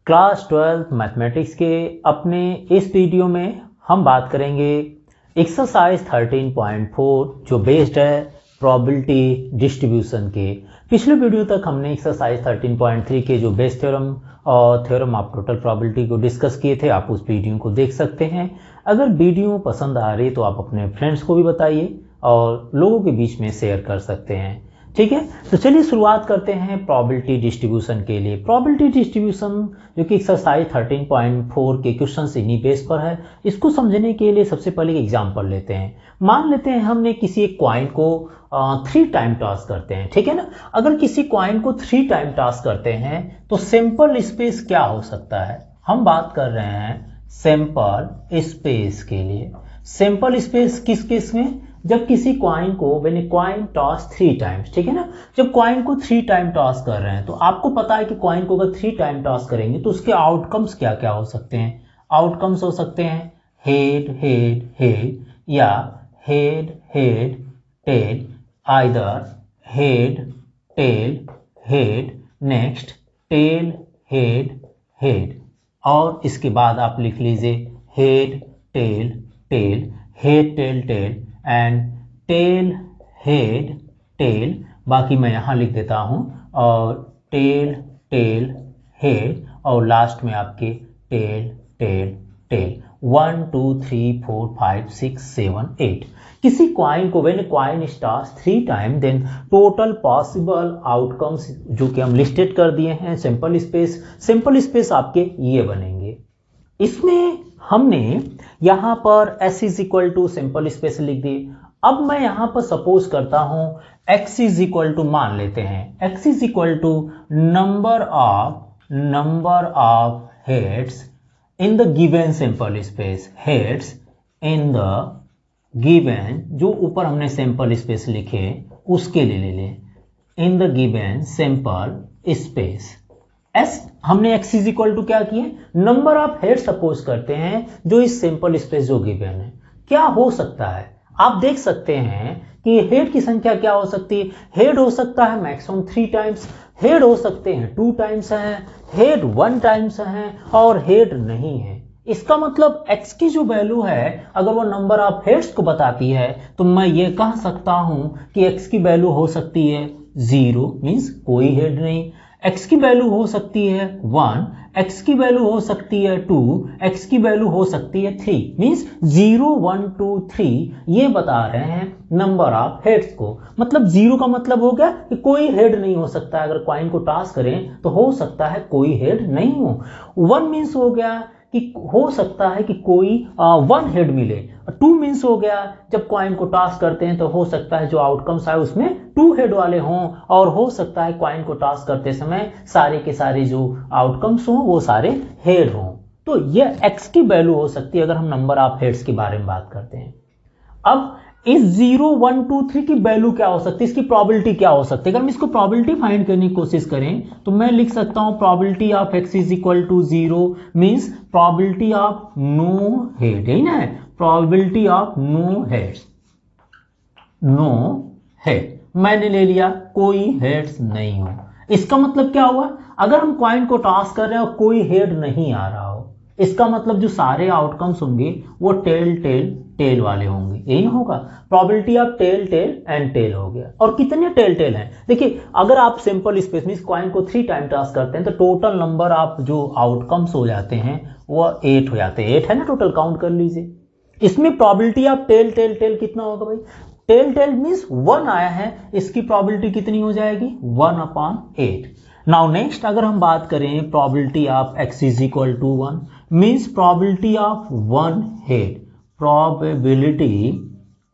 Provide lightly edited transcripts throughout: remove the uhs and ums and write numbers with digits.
Class 12 mathematics के अपने इस वीडियो में हम बात करेंगे एक्सरसाइज 13.4 जो बेस्ड है प्रोबेबिलिटी डिस्ट्रीब्यूशन के। पिछले वीडियो तक हमने एक्सरसाइज 13.3 के जो बेस थ्योरम और थ्योरम ऑफ टोटल प्रोबेबिलिटी को डिस्कस किए थे। आप उस वीडियो को देख सकते हैं। अगर वीडियो पसंद आ रही तो आप अपने फ्रेंड्स को भी बताइए और लोगों के बीच में शेयर कर सकते हैं। ठीक है, तो चलिए शुरुआत करते हैं प्रोबेबिलिटी डिस्ट्रीब्यूशन के लिए। प्रोबेबिलिटी डिस्ट्रीब्यूशन जो कि एक्सरसाइज 13.4 के क्वेश्चन इन्हीं बेस पर है। इसको समझने के लिए सबसे पहले एक एग्जांपल लेते हैं। मान लेते हैं हमने किसी एक कॉइन को 3 टाइम टॉस करते हैं, ठीक है ना। अगर किसी कॉइन को 3 टाइम टॉस करते हैं तो सैंपल स्पेस क्या हो सकता है। हम बात कर रहे हैं सैंपल स्पेस के लिए। सैंपल स्पेस किस केस में, जब किसी कॉइन को when a coin toss 3 times, ठीक है ना। जब कॉइन को 3 टाइम टॉस कर रहे हैं तो आपको पता है कि कॉइन को अगर 3 टाइम टॉस करेंगे तो उसके आउटकम्स क्या क्या हो सकते हैं। आउटकम्स हो सकते हैं हेड हेड हेड या head head tail, either head tail head, next tail head head, और इसके बाद आप लिख लीजिए head tail tail, head tail tail and tail head tail. बाकी मैं यहाँ लिख देता हूँ और टेल टेल हेड और लास्ट में आपके टेल टेल टेल। 1 2 3 4 5 6 7 8। किसी क्वाइन को when coin stars 3 time then total possible outcomes जो कि हम लिस्टेड कर दिए हैं सैंपल स्पेस आपके ये बनेंगे। इसमें हमने यहाँ पर s is equal to simple space लिख दिए। अब मैं यहाँ पर सपोज करता हूँ x इज इक्वल टू, मान लेते हैं x is equal to number of heads in the given simple space. Heads in the given, जो ऊपर हमने सिंपल स्पेस लिखे उसके लिए ले लें, इन the given simple space. S हमने x इज इक्वल टू क्या किए, नंबर ऑफ हेड सपोज करते हैं जो इस सिंपल स्पेस जो गिवन है। क्या हो सकता है आप देख सकते हैं कि हेड की संख्या क्या हो सकती है। हेड हो सकता है मैक्सिमम 3 टाइम्स, हेड हो सकते हैं 2 टाइम्स हैं, हेड 1 टाइम्स हैं और हेड नहीं है। इसका मतलब x की जो वैल्यू है अगर वो नंबर ऑफ हेड्स को बताती है तो मैं ये कह सकता हूं कि x की वैल्यू हो सकती है 0 मींस कोई हेड नहीं, x की वैल्यू हो सकती है 1, x की वैल्यू हो सकती है 2, x की वैल्यू हो सकती है 3 मींस 0 1 2 3 ये बता रहे हैं नंबर ऑफ हेड्स को। मतलब 0 का मतलब हो गया कि कोई हेड नहीं हो सकता। अगर कॉइन को टॉस करें तो हो सकता है कोई हेड नहीं हो। 1 मींस हो गया कि हो सकता है कि कोई 1 हेड मिले। 2 मींस हो गया जब कॉइन को टॉस करते हैं तो हो सकता है जो आउटकम्स आए उसमें 2 हेड वाले हों, और हो सकता है कॉइन को टॉस करते समय सारे के सारे जो आउटकम्स हों वो सारे हेड हों। तो ये x की वैल्यू हो सकती है अगर हम नंबर ऑफ हेड्स के बारे में बात करते हैं। अब इस 0 1 2 3 की वैल्यू क्या हो सकती है, इसकी प्रोबेबिलिटी क्या हो सकती है। अगर हम इसको प्रोबेबिलिटी फाइंड करने की कोशिश करें तो मैं लिख सकता हूं probability of x is equal to 0 means probability of no head, यही ना है, probability of no heads, no head मैंने ले लिया, कोई हेड्स नहीं हो। इसका मतलब क्या हुआ, अगर हम कॉइन को टॉस कर रहे हैं और कोई हेड नहीं आ रहा हो, इसका मतलब जो सारे आउटकम्स होंगे वो टेल टेल टेल वाले होंगे, यही होगा। Probability of tail tail and tail हो गया। और कितने टेल टेल हैं देखिए, अगर आप सिंपल स्पेस में कॉइन को 3 टाइम टॉस करते हैं तो टोटल नंबर ऑफ जो आउटकम्स हो जाते हैं वो 8 हो जाते हैं। 8 है ना टोटल, काउंट कर लीजिए। इसमें probability of tail tail tail कितना होगा भाई, टेल टेल मीन्स 1 आया है, इसकी प्रोबेबिलिटी कितनी हो जाएगी 1/8। नाउ नेक्स्ट अगर हम बात करें probability of x is equal to 1 means probability of 1 head, probability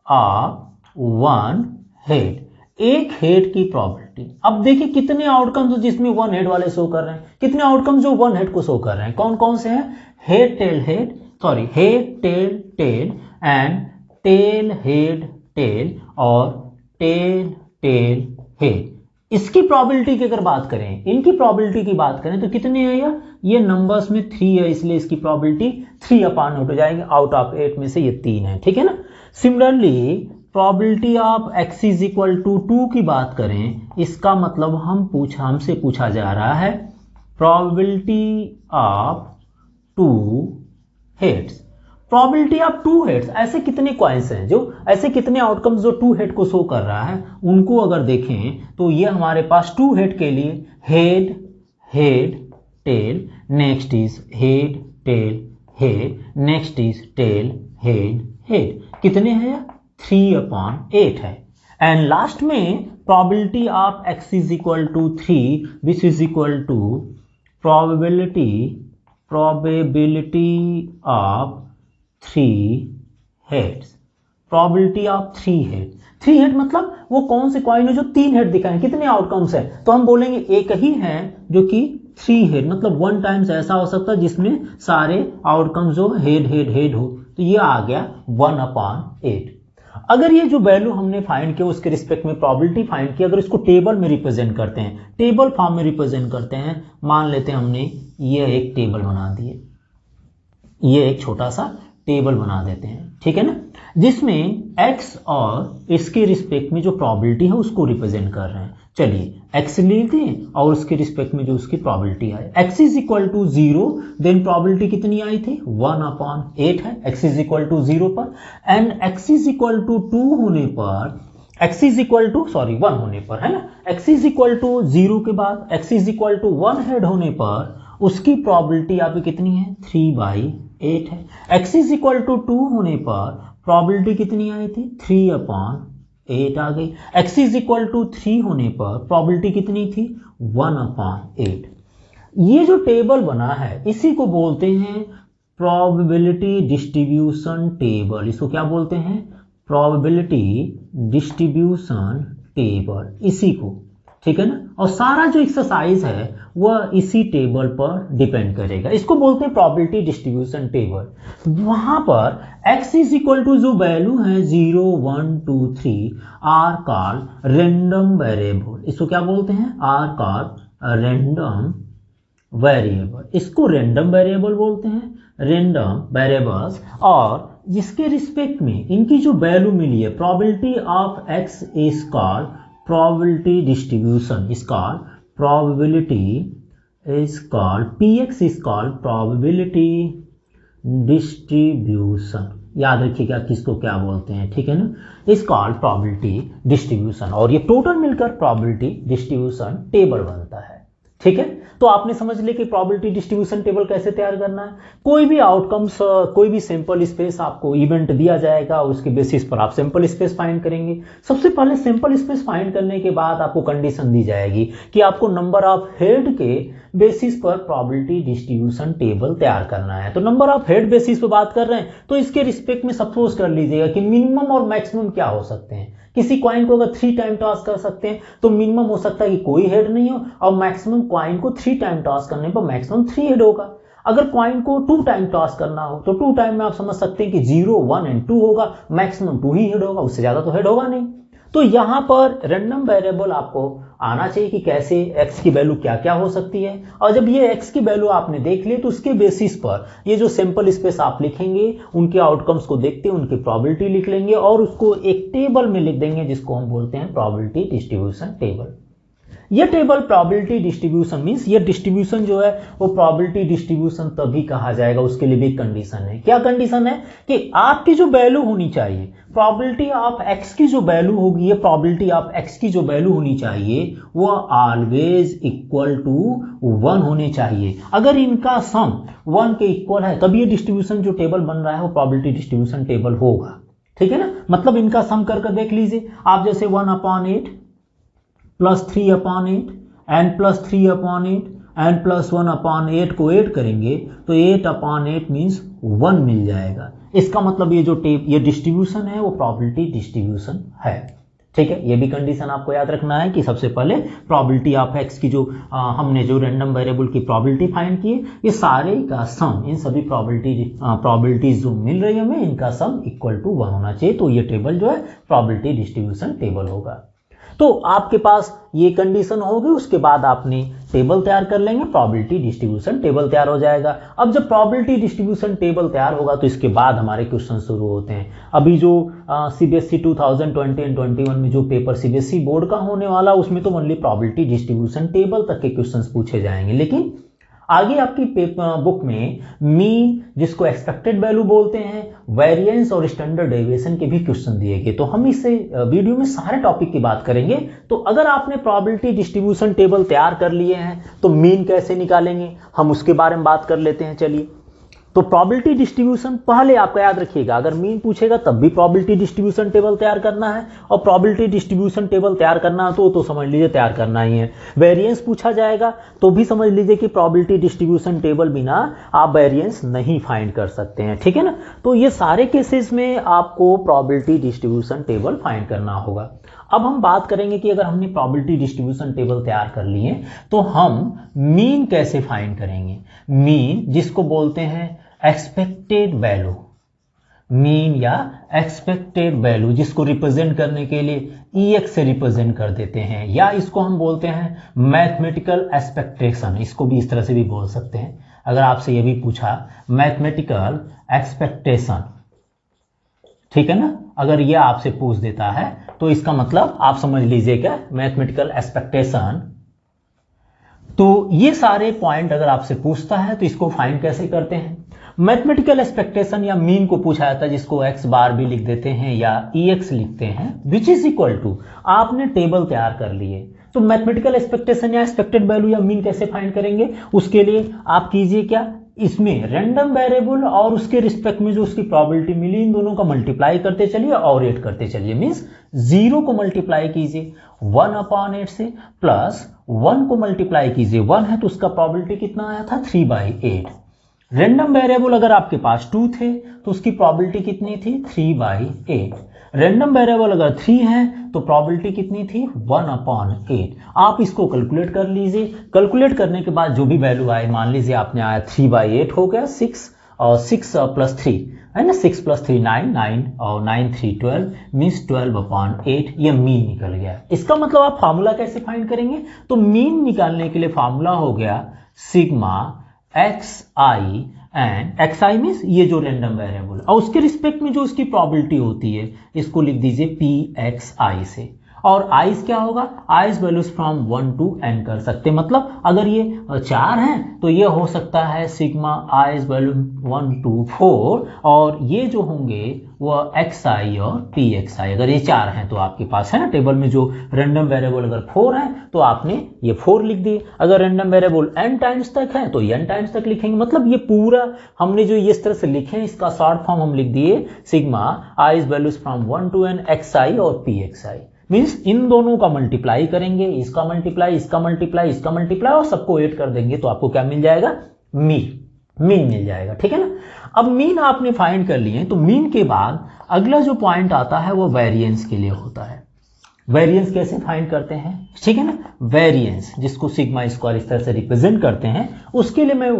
of 1 head, एक हेड की प्रोबेबिलिटी। अब देखिए कितने आउटकम्स जिसमें 1 हेड वाले शो कर रहे हैं, कितने आउटकम्स जो 1 हेड को शो कर रहे हैं, कौन कौन से हैं, head tail head, sorry head tail tail and tail head tail और टेल टेल हेड। इसकी प्रोबेबिलिटी की अगर बात करें, इनकी प्रोबेबिलिटी की बात करें तो कितने है यार, ये नंबर्स में 3 है इसलिए इसकी प्रोबेबिलिटी 3/8 हो जाएगी। आउट ऑफ 8 में से ये 3 है, ठीक है ना। Similarly probability of x is equal to 2 की बात करें, इसका मतलब हमसे पूछा जा रहा है probability of 2 heads. Probability of 2 heads, ऐसे कितने कॉइन्स हैं, जो ऐसे कितने आउटकम्स जो 2 हेड को शो कर रहा है, उनको अगर देखें तो ये हमारे पास 2 हेड के लिए head head tail, next is head tail head, next is tail head head, कितने हैं 3/8 है। एंड लास्ट में probability of x is equal to 3 which is equal to probability of 3 heads. Probability of 3 head, 3 head मतलब वो कौन से coin है जो 3 हेड दिखाएं, कितने आउटकम्स है, तो हम बोलेंगे एक ही है जो कि 3 हेड, मतलब 1 टाइम्स ऐसा हो सकता है जिसमें सारे आउटकम्स जो हेड हेड हेड हो, तो ये आ गया 1/8। अगर ये जो वैल्यू हमने फाइंड किया उसके रिस्पेक्ट में प्रोबेबिलिटी फाइंड की, अगर इसको टेबल में रिप्रेजेंट करते हैं, टेबल फॉर्म में रिप्रेजेंट करते हैं, मान लेते हैं हमने ये एक टेबल बना दिए, ये एक छोटा सा टेबल बना देते हैं, ठीक है ना, जिसमें x और इसके रिस्पेक्ट में जो प्रोबेबिलिटी है उसको रिप्रेजेंट कर रहे हैं। चलिए x लेते हैं और उसके रिस्पेक्ट में जो उसकी प्रोबेबिलिटी आई, x is equal to 0, then probability कितनी आई थी 1/8 है x इज इक्वल टू 0 पर, and x is equal to 2 होने पर, x इज इक्वल टू 1 होने पर, है ना, x इज इक्वल टू 0 के बाद x is equal to 1 head होने पर उसकी प्रोबेबिलिटी यहाँ पे कितनी है 3/8 है। x इज इक्वल टू 2 होने पर प्रोबेबिलिटी कितनी आई थी 3/8 आ गई। x इज इक्वल टू 3 होने पर प्रोबेबिलिटी कितनी थी 1/8। ये जो टेबल बना है इसी को बोलते हैं प्रोबेबिलिटी डिस्ट्रीब्यूशन टेबल। इसको क्या बोलते हैं, प्रोबेबिलिटी डिस्ट्रीब्यूशन टेबल, इसी को, ठीक है ना। और सारा जो एक्सरसाइज है वह इसी टेबल पर डिपेंड करेगा, इसको बोलते हैं प्रोबेबिलिटी डिस्ट्रीब्यूशन टेबल। वहां पर x इज इक्वल टू जो वैल्यू है 0 1 2 3 आर कॉल्ड रैंडम वेरिएबल। इसको क्या बोलते हैं, आर कॉल्ड रैंडम वेरिएबल, इसको रैंडम वेरिएबल बोलते हैं, रैंडम वेरिएबल्स। और जिसके रिस्पेक्ट में इनकी जो वैल्यू मिली है, probability of x is called probability distribution is called probability is called px is called probability distribution। याद रखिएगा किसको क्या बोलते हैं, ठीक है ना, is called probability distribution, और ये टोटल मिलकर probability distribution टेबल बनता है, ठीक है। तो आपने समझ लिया कि प्रोबेबिलिटी डिस्ट्रीब्यूशन टेबल कैसे तैयार करना है। कोई भी आउटकम्स, कोई भी सैंपल स्पेस आपको इवेंट दिया जाएगा, उसके बेसिस पर आप सैंपल स्पेस फाइंड करेंगे। सबसे पहले सैंपल स्पेस फाइंड करने के बाद आपको कंडीशन दी जाएगी कि आपको नंबर ऑफ हेड के बेसिस पर प्रोबेबिलिटी डिस्ट्रीब्यूशन टेबल तैयार करना है। तो नंबर ऑफ हेड बेसिस पर बात कर रहे हैं तो इसके रिस्पेक्ट में सपोज कर लीजिएगा कि मिनिमम और मैक्सिमम क्या हो सकते हैं। किसी कॉइन को अगर 3 टाइम टॉस कर सकते हैं तो मिनिमम हो सकता है कि कोई हेड नहीं हो, और मैक्सिमम कॉइन को 3 टाइम टॉस करने पर मैक्सिमम 3 हेड होगा। अगर कॉइन को 2 टाइम टॉस करना हो तो 2 टाइम में आप समझ सकते हैं कि 0 1 एंड 2 होगा, मैक्सिमम 2 ही हेड होगा, उससे ज्यादा तो हेड होगा नहीं। तो यहां पर रैंडम वेरिएबल आपको आना चाहिए कि कैसे x की वैल्यू क्या क्या हो सकती है, और जब ये x की वैल्यू आपने देख ली तो उसके बेसिस पर ये जो सैंपल स्पेस आप लिखेंगे उनके आउटकम्स को देखते हैं उनकी प्रोबेबिलिटी लिख लेंगे और उसको एक टेबल में लिख देंगे जिसको हम बोलते हैं प्रोबेबिलिटी डिस्ट्रीब्यूशन टेबल। ये टेबल प्रोबेबिलिटी डिस्ट्रीब्यूशन मींस ये डिस्ट्रीब्यूशन जो है वो प्रोबेबिलिटी डिस्ट्रीब्यूशन तभी कहा जाएगा, उसके लिए भी एक कंडीशन है। क्या कंडीशन है कि आपकी जो वैल्यू होनी चाहिए, प्रोबेबिलिटी ऑफ x की जो वैल्यू होगी, ये प्रोबेबिलिटी ऑफ x की जो वैल्यू होनी चाहिए वो ऑलवेज इक्वल टू 1 होने चाहिए। अगर इनका सम 1 के इक्वल है तब ये डिस्ट्रीब्यूशन जो टेबल बन रहा है वो प्रोबेबिलिटी डिस्ट्रीब्यूशन टेबल होगा, ठीक है ना। मतलब इनका सम करके देख लीजिए आप, जैसे 1/8 plus 3/8 and plus 3/8 and plus 1/8 को ऐड करेंगे तो 8/8 मीन्स 1 मिल जाएगा। इसका मतलब ये जो ये डिस्ट्रीब्यूशन है वो प्रोबेबिलिटी डिस्ट्रीब्यूशन है, ठीक है। ये भी कंडीशन आपको याद रखना है कि सबसे पहले प्रोबेबिलिटी ऑफ x की जो हमने जो रैंडम वेरिएबल की प्रोबेबिलिटी फाइंड की है, ये सारे का सम, इन सभी प्रोबेबिलिटीज जो मिल रही है हमें, इनका सम इक्वल टू 1 होना चाहिए। तो ये टेबल जो है प्रोबेबिलिटी डिस्ट्रीब्यूशन टेबल होगा। तो आपके पास ये कंडीशन होगी, उसके बाद आपने टेबल तैयार कर लेंगे, प्रोबेबिलिटी डिस्ट्रीब्यूशन टेबल तैयार हो जाएगा। अब जब प्रोबेबिलिटी डिस्ट्रीब्यूशन टेबल तैयार होगा तो इसके बाद हमारे क्वेश्चन शुरू होते हैं। अभी जो सीबीएसई 2020 एंड 21 में जो पेपर सीबीएसई बोर्ड का होने वाला उसमें तो ओनली प्रोबेबिलिटी डिस्ट्रीब्यूशन टेबल तक के क्वेश्चंस पूछे जाएंगे, लेकिन आगे आपकी बुक में मीन, जिसको एक्सपेक्टेड वैल्यू बोलते हैं, वेरिएंस और स्टैंडर्ड डेविएशन के भी क्वेश्चन दिए गए। तो हम इस वीडियो में सारे टॉपिक की बात करेंगे। तो अगर आपने प्रोबेबिलिटी डिस्ट्रीब्यूशन टेबल तैयार कर लिए हैं तो मीन कैसे निकालेंगे हम उसके बारे में बात कर लेते हैं। चलिए, तो प्रोबेबिलिटी डिस्ट्रीब्यूशन पहले आपका याद रखिएगा, अगर मीन पूछेगा तब भी प्रोबेबिलिटी डिस्ट्रीब्यूशन टेबल तैयार करना है, और प्रोबेबिलिटी डिस्ट्रीब्यूशन टेबल तैयार करना है तो समझ लीजिए तैयार करना ही है। वेरिएंस पूछा जाएगा तो भी समझ लीजिए कि प्रोबेबिलिटी डिस्ट्रीब्यूशन टेबल बिना आप वेरिएंस नहीं फाइंड कर सकते हैं, ठीक है ना। तो ये सारे केसेस में आपको प्रोबेबिलिटी डिस्ट्रीब्यूशन टेबल फाइंड करना होगा। अब हम बात करेंगे कि अगर हमने प्रोबेबिलिटी डिस्ट्रीब्यूशन टेबल तैयार कर लिए तो हम मीन कैसे फाइंड करेंगे। मीन, जिसको बोलते हैं एक्सपेक्टेड वैल्यू, मीन या एक्सपेक्टेड वैल्यू, जिसको रिप्रेजेंट करने के लिए EX से रिप्रेजेंट कर देते हैं, या इसको हम बोलते हैं मैथमेटिकल एक्सपेक्टेशन, इसको भी इस तरह से भी बोल सकते हैं। अगर आपसे ये भी पूछा मैथमेटिकल एक्सपेक्टेशन, ठीक है ना, अगर ये आपसे पूछ देता है तो इसका मतलब आप समझ लीजिएगा मैथमेटिकल एक्सपेक्टेशन। तो ये सारे पॉइंट अगर आपसे पूछता है तो इसको फाइंड कैसे करते हैं। मैथमेटिकल एक्सपेक्टेशन या मीन को पूछा जाता है, जिसको x बार भी लिख देते हैं या EX लिखते हैं, विच इज इक्वल टू, आपने टेबल तैयार कर लिए। तो मैथमेटिकल एक्सपेक्टेशन या एक्सपेक्टेड वैल्यू या मीन कैसे फाइंड करेंगे, उसके लिए आप कीजिए क्या, इसमें रैंडम वेरिएबल और उसके रिस्पेक्ट में जो उसकी प्रोबेबिलिटी मिली, इन दोनों का मल्टीप्लाई करते चलिए और ऐड करते चलिए। मींस 0 को मल्टीप्लाई कीजिए 1/8 से, प्लस 1 को मल्टीप्लाई कीजिए, 1 है तो उसका प्रोबेबिलिटी कितना आया था 3/8। रैंडम वेरिएबल अगर आपके पास 2 थे तो उसकी प्रोबेबिलिटी कितनी थी 3/8। रैंडम वेरिएबल अगर 3 है तो प्रोबेबिलिटी कितनी थी 1/8। आप इसको कैलकुलेट कर लीजिए। कैलकुलेट करने के बाद जो भी वैल्यू आए, मान लीजिए आपने आया 3/8 हो गया 6, और 6 + 3 है ना, 6 + 3 9, 9 और 9 3 12, मीन्स 12/8, ये मीन निकल गया। इसका मतलब आप फार्मूला कैसे फाइंड करेंगे, तो मीन निकालने के लिए फार्मूला हो गया sigma xi, and xi means ये जो रैंडम वेरिएबल, और उसके रिस्पेक्ट में जो उसकी प्रोबेबिलिटी होती है इसको लिख दीजिए pxi से। और i's क्या होगा, i's values from 1 to n कर सकते हैं। मतलब अगर ये 4 हैं तो ये हो सकता है सिग्मा i's वैल्यू 1 to 4, और ये जो होंगे वो xi और pxi, अगर ये 4 हैं तो आपके पास है ना टेबल में जो रैंडम वेरिएबल अगर 4 है तो आपने ये 4 लिख दिए। अगर रैंडम वेरिएबल n टाइम्स तक है तो n टाइम्स तक लिखेंगे। मतलब ये पूरा हमने जो इस तरह से लिखे हैं, इसका शॉर्ट फॉर्म हम लिख दिए sigma i's values from 1 to n xi और pxi। मीन्स इन दोनों का मल्टीप्लाई करेंगे, इसका मल्टीप्लाई, इसका मल्टीप्लाई, इसका मल्टीप्लाई, और सबको ऐड कर देंगे तो आपको क्या मिल जाएगा, मीन मिल जाएगा, ठीक है ना। अब मीन आपने फाइंड कर लिए, तो मीन के बाद अगला जो पॉइंट आता है वो वेरिएंस के लिए होता है। वेरिएंस कैसे फाइंड करते हैं, ठीक है ना। वेरिएंस, जिसको सिग्मा स्क्वायर इस तरह से रिप्रेजेंट करते हैं, उसके लिए मैं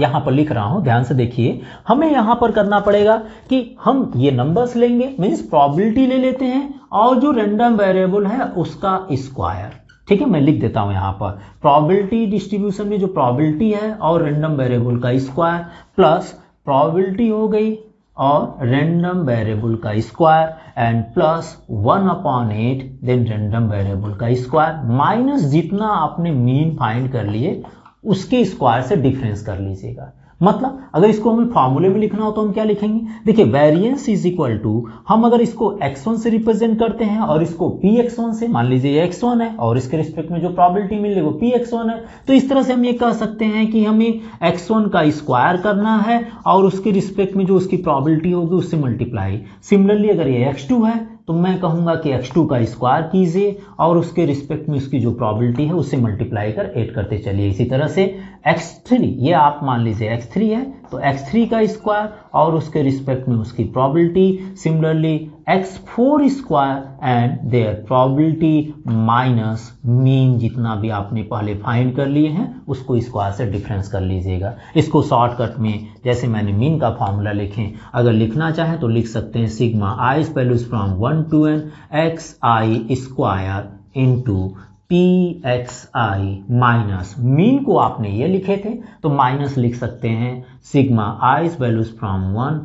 यहाँ पर लिख रहा हूं, ध्यान से देखिए। हमें यहाँ पर करना पड़ेगा कि हम ये नंबर्स लेंगे, मीन्स प्रोबेबिलिटी ले लेते हैं, और जो रैंडम वेरिएबल है उसका स्क्वायर, ठीक है। मैं लिख देता हूं यहाँ पर प्रोबेबिलिटी डिस्ट्रीब्यूशन में जो प्रोबेबिलिटी है और रैंडम वेरिएबल का स्क्वायर, प्लस प्रोबेबिलिटी हो गई और रैंडम वेरिएबल का square, and plus 1/8 then random variable का स्क्वायर, माइनस जितना आपने मीन फाइंड कर लिए उसके स्क्वायर से डिफरेंस कर लीजिएगा। मतलब अगर इसको हमें फॉर्मूले में लिखना हो तो हम क्या लिखेंगे, देखिए वेरिएंस इज इक्वल टू, हम अगर इसको x1 से रिप्रेजेंट करते हैं और इसको px1 से, मान लीजिए ये x1 है और इसके रिस्पेक्ट में जो प्रोबेबिलिटी मिल रही है वो px1 है, तो इस तरह से हम ये कह सकते हैं कि हमें x1 का स्क्वायर करना है और उसके रिस्पेक्ट में जो उसकी प्रोबेबिलिटी होगी उससे मल्टीप्लाई। सिमिलरली अगर ये x2 है तो मैं कहूंगा कि x2 का स्क्वायर कीजिए और उसके रिस्पेक्ट में उसकी जो प्रोबेबिलिटी है उससे मल्टीप्लाई कर ऐड करते चलिए। इसी तरह से x3, ये आप मान लीजिए x3 है तो x3 का स्क्वायर और उसके रिस्पेक्ट में उसकी probability, similarly x4 square and their probability minus mean, जितना भी आपने पहले फाइंड कर लिए हैं उसको स्क्वायर से डिफरेंस कर लीजिएगा। इसको शॉर्टकट में जैसे मैंने मीन का फॉर्मूला लिखें, अगर लिखना चाहें तो लिख सकते हैं sigma i's values from 1 to n xi square into pxi minus, mean को आपने ये लिखे थे तो माइनस लिख सकते हैं sigma i's values from 1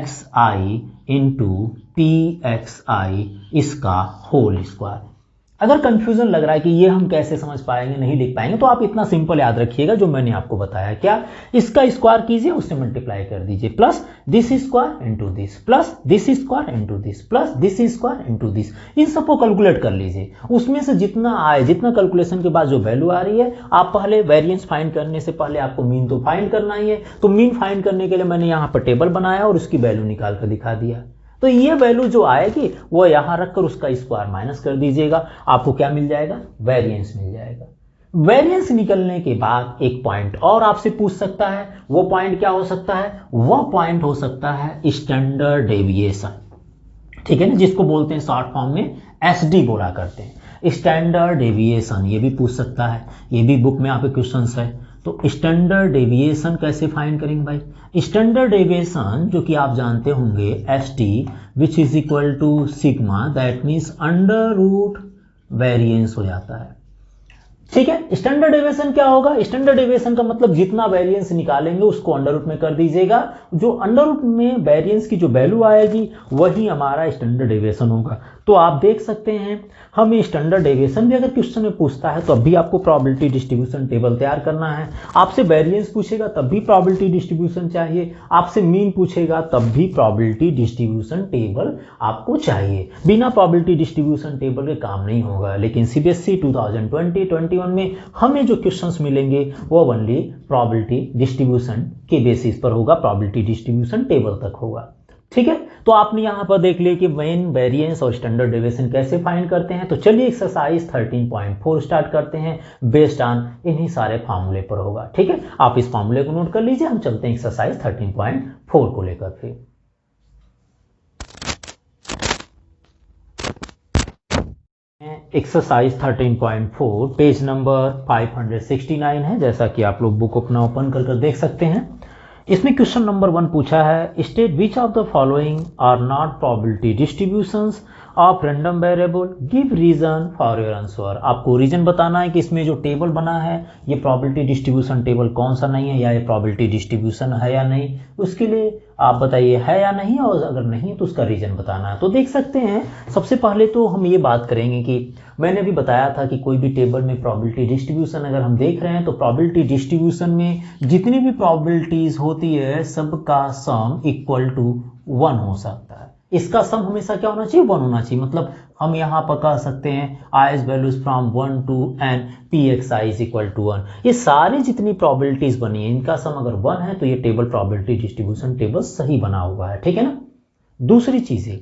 xi into pxi इसका होल स्क्वायर। अगर कंफ्यूजन लग रहा है कि ये हम कैसे समझ पाएंगे, नहीं लिख पाएंगे, तो आप इतना सिंपल याद रखिएगा जो मैंने आपको बताया। क्या, इसका स्क्वायर कीजिए, उससे मल्टीप्लाई कर दीजिए, plus this square into this, plus this square into this, plus this square into this, इन सबको कैलकुलेट कर लीजिए। उसमें से जितना आए, जितना कैलकुलेशन के बाद जो वैल्यू आ रही है, आप पहले वेरिएंस फाइंड करने से पहले आपको मीन तो फाइंड करना ही है। तो मीन फाइंड करने के लिए मैंने यहाँ पर टेबल बनाया और उसकी वैल्यू निकाल कर दिखा दिया। तो ये वैल्यू जो आएगी वो यहां रखकर उसका स्क्वायर माइनस कर दीजिएगा, आपको क्या मिल जाएगा, वेरिएंस मिल जाएगा। वेरिएंस निकलने के बाद एक पॉइंट और आपसे पूछ सकता है, वो पॉइंट क्या हो सकता है, वो पॉइंट हो सकता है स्टैंडर्ड डेविएशन, ठीक है ना, जिसको बोलते हैं शॉर्ट फॉर्म में एसडी बोला करते हैं, स्टैंडर्ड डेविएशन। ये भी पूछ सकता है, ये भी बुक में आपके क्वेश्चन है। तो स्टैंडर्ड डेविएशन कैसे फाइंड करेंगे भाई, स्टैंडर्ड डेविएशन जो कि आप जानते होंगे S T which is equal to sigma, that means under root variance हो जाता है, ठीक है। स्टैंडर्ड डेविएशन क्या होगा, स्टैंडर्ड डेविएशन का मतलब जितना वेरिएंस निकालेंगे उसको अंडर रूट में कर दीजिएगा, जो अंडर रूट में वेरिएंस की जो वैल्यू आएगी वही हमारा स्टैंडर्ड डेविएशन होगा। तो आप देख सकते हैं हमें स्टैंडर्ड डेविएशन भी अगर क्वेश्चन में पूछता है तो अब भी आपको प्रोबेबिलिटी डिस्ट्रीब्यूशन टेबल तैयार करना है, आपसे वेरिएंस पूछेगा तब भी प्रोबेबिलिटी डिस्ट्रीब्यूशन चाहिए, आपसे मीन पूछेगा तब भी प्रोबेबिलिटी डिस्ट्रीब्यूशन टेबल आपको चाहिए। बिना प्रोबेबिलिटी डिस्ट्रीब्यूशन टेबल के काम नहीं होगा। लेकिन सीबीएसई 2020-21 में हमें जो क्वेश्चंस मिलेंगे वो ओनली प्रोबेबिलिटी डिस्ट्रीब्यूशन के बेसिस पर होगा, प्रोबेबिलिटी डिस्ट्रीब्यूशन टेबल तक होगा, ठीक है। तो आपने यहां पर देख लिया कि मेन, वेरिएंस और स्टैंडर्ड डेविएशन कैसे फाइंड करते हैं। तो चलिए एक्सरसाइज 13.4 स्टार्ट करते हैं, बेस्ड ऑन इन्हीं सारे फार्मूले पर होगा, ठीक है। आप इस फार्मूले को नोट कर लीजिए, हम चलते हैं एक्सरसाइज 13.4 को लेकर। फिर एक्सरसाइज 13.4 पेज नंबर 569 है, जैसा कि आप लोग बुक अपना ओपन कर देख सकते हैं। इसमें क्वेश्चन नंबर 1 पूछा है, state which of the following are not probability distributions of random variable, give reason for your answer. आपको रीजन बताना है कि इसमें जो टेबल बना है ये प्रोबेबिलिटी डिस्ट्रीब्यूशन टेबल कौन सा नहीं है, या ये प्रोबेबिलिटी डिस्ट्रीब्यूशन है या नहीं, उसके लिए आप बताइए है या नहीं, और अगर नहीं तो उसका रीजन बताना है। तो देख सकते हैं सबसे पहले तो हम ये बात करेंगे कि मैंने भी बताया था कि कोई भी टेबल में प्रोबेबिलिटी डिस्ट्रीब्यूशन अगर हम देख रहे हैं तो प्रोबेबिलिटी डिस्ट्रीब्यूशन में जितनी भी प्रोबेबिलिटीज होती है सबका सम इक्वल टू 1 हो सकता है। इसका सम हमेशा क्या होना चाहिए, 1 होना चाहिए। मतलब हम यहाँ पर कह सकते हैं I values from 1 to n pxi is equal to 1। ये सारी जितनी प्रोबेबिलिटीज बनी है इनका सम अगर 1 है तो ये टेबल प्रोबेबिलिटी डिस्ट्रीब्यूशन टेबल सही बना हुआ है, ठीक है ना। दूसरी चीज है,